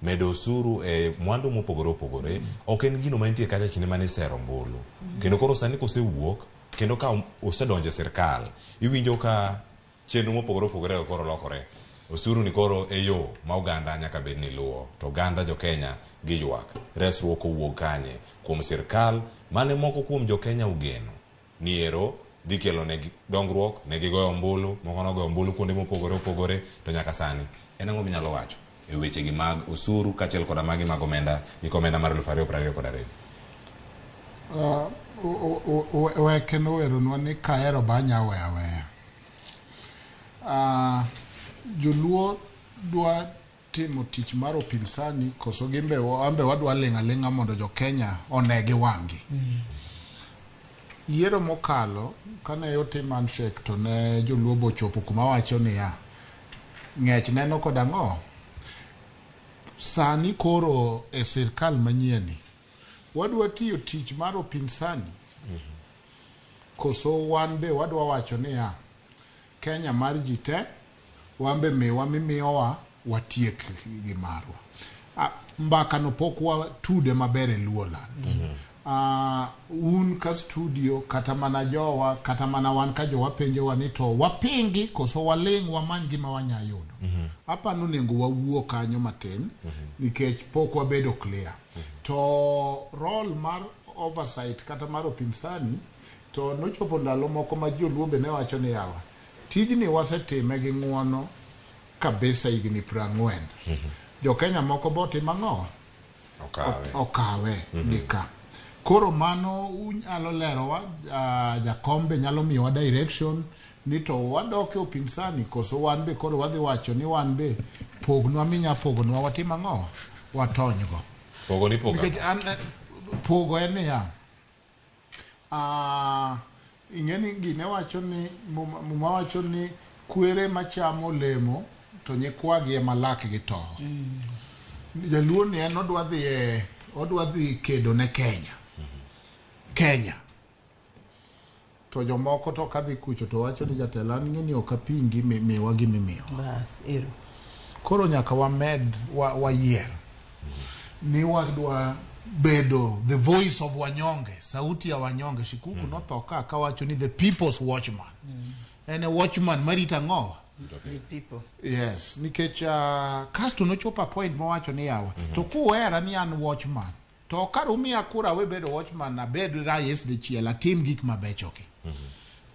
A: medo osuru e mwandu mopogore opogore ok en gino mantie kata kinde mane sero mbulu kendo koro sani kosewuok kendo ka osedonje sirkal iwinjo ka chenro mopogore opogore koro lokore osuru ni koro eyo ma oganda nyaka bed ni luwo to oganda jo Kenya gi ywak resruok owuok kanye kuom sirkal mane moko kuom jo Kenya ugeno niero dikelo ne dongruok ne gigoyo ombulu moko nogoyo ombulu kuonde mopogore opogore to nyaka sani enango minyalo wacho e weche gi mag osuru kachiel koda magi mag omenda ikomenda mar 2022
E: wekeno weronwa ni kaero banya weya joluo dwa timo tich mar opinsani koso gimbe ambe wadwa lenga mondo jo Kenya onegi wangi. Yiero mokalo kane yotim handshake to ne joluo bochopo kuma wacho ni ya ng'ech neno koda ng'o sani koro e sirkal manyieni wadwa tiyo tich mar opinsani koso wan be wadwa wacho ni ya Kenya mar jite wambe mimiyowa watiek gi marwa mbaka no pokwa tude mabere Luoland un ka studio kata mana jowa kata mana wan ka jowa penjo wanito wapingi koso waling wamany gima wanyayudo hapa nunengo wawuo kanyo matin nikech pokwa bedo clear to role mar oversight kata mar opinsani to nochopo ndalo moko ma joluo be ne wacho ni yawa tijni wasetime gi ng'uono kabisa higni 40 jo Kenya moko boti mang'o okawe dika koro mano unyalo lerowa jakombe nyalo miyowa direction ni to wadoke upinsani koso wan be koro wadhi wacho ni wan be pognwa minya pognwa watim ang'o watonygo
A: pogo ni pogo
E: pogo en ya ing'eni gine wacho ni muma wacho ni kwere machamo olemo to nyikwagi ema lakgi to jaluo ni en odwa dhi kedo ne Kenya to jomoko to kadhi kucho to wacho ni jatelo an ng'eni ok apingi miwa gimimiyo
J: bas ero
E: koro nyaka wamed wayier ni wadwa bedo the voice of wanyonge, sauti ya wanyonge. Shikuku notho ka wacho ni the people's watchman. And a watchman marita ng'o
J: the people.
E: Yes, nikech kasto nochopa point mawacho ni yawa to kuwera ni an watchman to karumi akura we bedo watchman na bedo rais de chiela tim gik mabechoke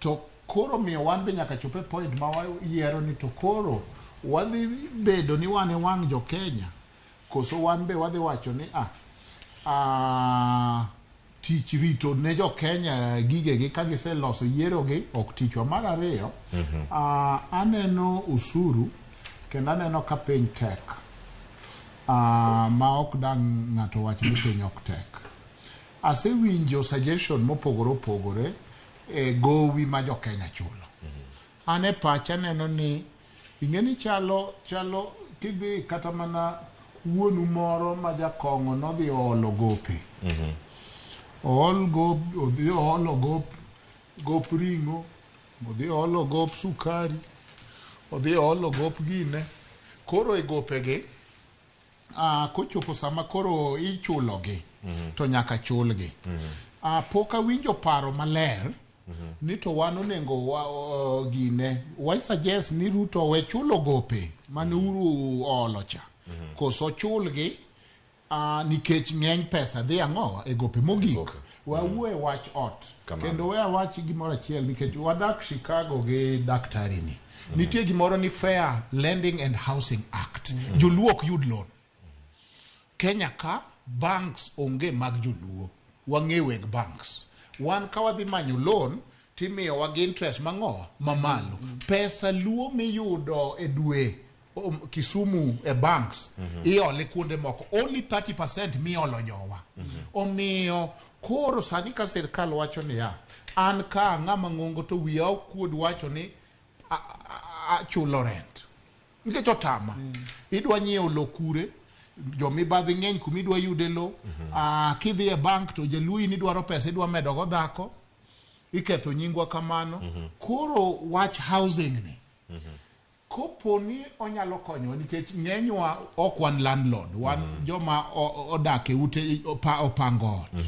E: to koro mi wan be nyaka chope point ma yiero ni to koro wadhi bedo ni wan e wang' jo Kenya koso wan be wadhi wacho ni tich rito ne jo Kenya gigegi ka giseloso yierogi ok tichwa. Mar ariyo aneno usuru kendo aneno ka piny tek ma ok dang' ng'ato wach ni piny ok tek. Asewinjo suggestion mopogore opogore e gowi ma jo Kenya chulo. Ane pacha neno ni ing'eni chalo kidhi kata mana wuonu moro ma jakong'o nodhi olo gope odhi olo gop ring'o, odhi olo gop sukari, odhi olo gop gine. Koro e gopegi kochopo sama koro ichulogi to nyaka chulgi. Pok awinjo paro maler ni to wan onego gine why suggest ni Ruto we chulo gope mane uru olo cha koso chulgi nikech ng'eny pesa dhi ang'o e gope mogik. Wawuo e wach ot kendo we awach gimoro achiel nikech wadak Chicago gi daktari ni nitie gimoro ni Fair Lending and Housing Act. Joluo ok yud loan. Kenya ka banks onge mag joluo, wang'e weg banks. Wan ka wadhi manyo loan timiyo wag interest mang'o mamalo. Pesa luo miyudo e dwe Kisumu e banks iole kuonde moko only 30% miolo nyowa. Omiyo koro sani ka sirkal wacho ni an ka ng'ama ng'ongo to wiya okuod wacho ni chulo rent nikech otama. Idwa nyiewo lo kure jomibadhi ng'eny kumidwa yude lo. Kidhi e bank to jaluyi ni dwaro pesa idwa medo go dhako iketho nyingwa kamano. Koro wach housing ni kopo ni onyalo konyo nikech ng'enywa ok wan landlord, wan joma odak e ute opango ot.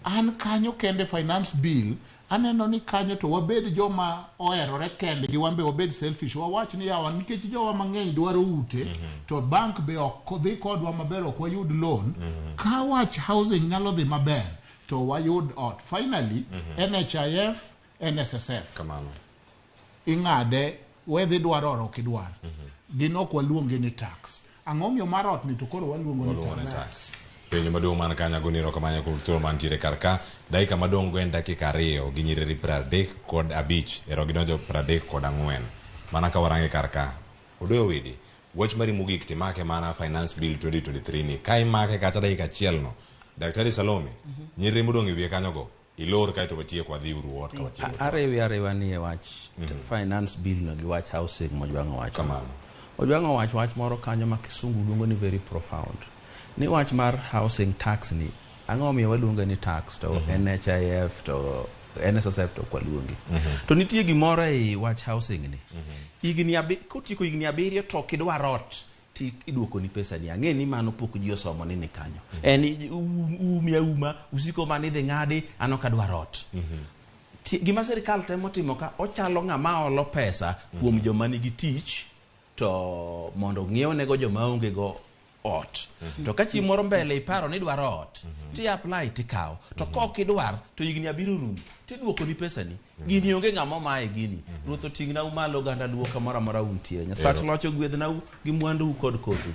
E: An kanyo kende finance bill aneno ni kanyo to wabed joma oherore kende gi wan be wabed selfish. Wawach ni yawa nikech jowa mang'eny dwaro ute to bank be ok dhi kodwa maber, ok wayud loan. Ka wach housing nyalo dhi maber to wayud ot. Finally NHIF, NSSF
A: kamano
E: ing'ade wedhi dwaro oro kidwar gin ok waluonge ni tax. Ang'o miyo mar ot ni to koro waluongo ni tax.
A: Penyo maduong' man kanya goniro kamanya kulturo mantiere karka dakika madong' gwen dakika 2 gi nyiriri 35 ero gidonjo 34 mana ka warange karka odoyo widi wach mari mogik timake mana finance bill 2023 ni kai make kata dakika achiel no Daktari Salome nyiriri modong' e wiye kanyo go ilor kaito watie kwa dhi uruot ka watie
F: arewa ni e wach finance bill no gi wach housing mojwang'o wach kamano. Ojwang'o wach moro kanyo ma kisungu luongo ni very profound. Ni wach mar housing tax ni ang'o miyo waluongo ni tax to NHIF to NSSF to kwaluongi to nitie gimoro e wach housing ni kotieko higni 7 to kidwar ot ti iduoko ni pesa ni. Ang'e ni mano pok ji osomo ni kanyo en uma usiko mani dhi ng'adi ano ka dwar ot. Gima sirikal temo timo ka ochalo ng'ama olo pesa kuom joma nigi tich to mondo ng'iew nego joma onge go ot. To ka chi moro mbele iparo ni dwaro ot ti apply tikaw to kok idwar to higni 7 rum tiduoko ni pesa ni gini onge ng'ama mae gini. Ruoth oting'na umalo ganda luo kamoro mora untie. Nyasach locho gwedhna gi mwandu kod kosu.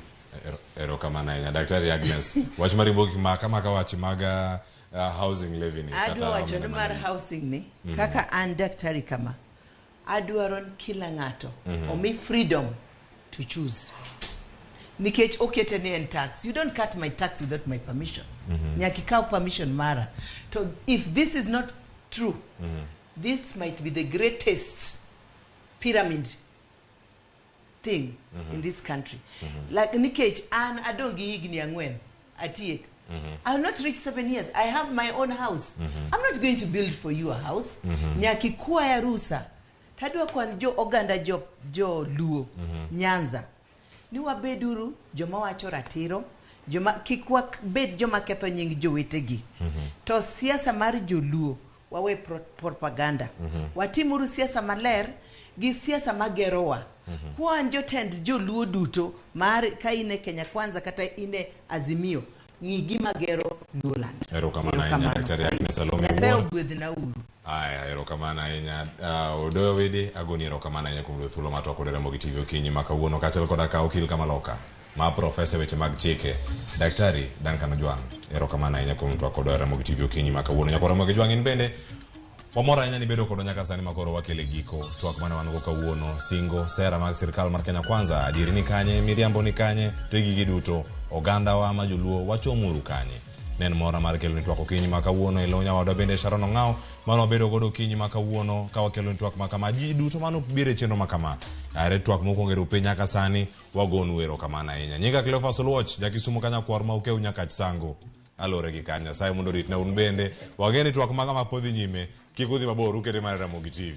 A: Ero kamana nya Daktari Agnes wach mari boki kama ka wach maga housing levy ni
J: kata wacho ni mar housing ni kaka an daktari kama adwaron kila ng'ato omi freedom to choose. Nikech oketeni en tax. You don't cut my tax without my permission. Nyaki kaw permission mara. So if this is not true, this might be the greatest pyramid thing in this country. Like nikech an adongi higni ang'wen atiek. I have not reached 7 years. I have my own house. I'm not going to build for you a house. Nyaki kwaya rusa. Tadwa kwan jo oganda jo luo Nyanza. Ni wabeduru joma wacho ratiro, joma kikwa bed joma ketho nying jowetegi. To siasa mar joluo wawe propaganda. Watimuru siasa maler gi siasa magerowa. Kwan jotend joluo duto mar ka ine Kenya Kwanza kata ine Azimio ngigi magero Luoland.
A: Erokamana inya Daktari Agnes Salome.
J: Naseo gwedhna uru.
A: Aya, erokamana inya odoyo wede agoni erokamana inya kuom thuolo ma twako Ramogi TV okinyi ma kawuono kaachiel koda ka okil Kamaloka ma profesa weche mag chike Daktari Duncan Ojwang. Erokamana inya kuom twako Ramogi TV okinyi ma kawuono. Nyako Ramogi Ojwang in bende wamora inya ni bedo kodo nyaka sani makoro wakele giko twak mana wan go kawuono singo sera mag sirkal mar Kenya Kwanza adieri ni kanye miriambo ni kanye to gigi duto oganda wa ma joluo wachomuru kanye. Nen mora mar kelo twak okinyi ma kawuono ilonya wado bende Sharon Ong'ao mano bedo godo okinyi ma kawuono ka wakelo twak ma kama ji duto mano bire chenro ma kama are twak moko ngero pe nyaka sani wagonu erokamana inya. Nyinga Cleophas Oluoch jakisumo kanya kwar ma ukeu nyaka sango alore gi kanya sai mondo rit na un bende wageni twak ma kama podhi nyime kikudhi mabor ukete mar Ramogi TV.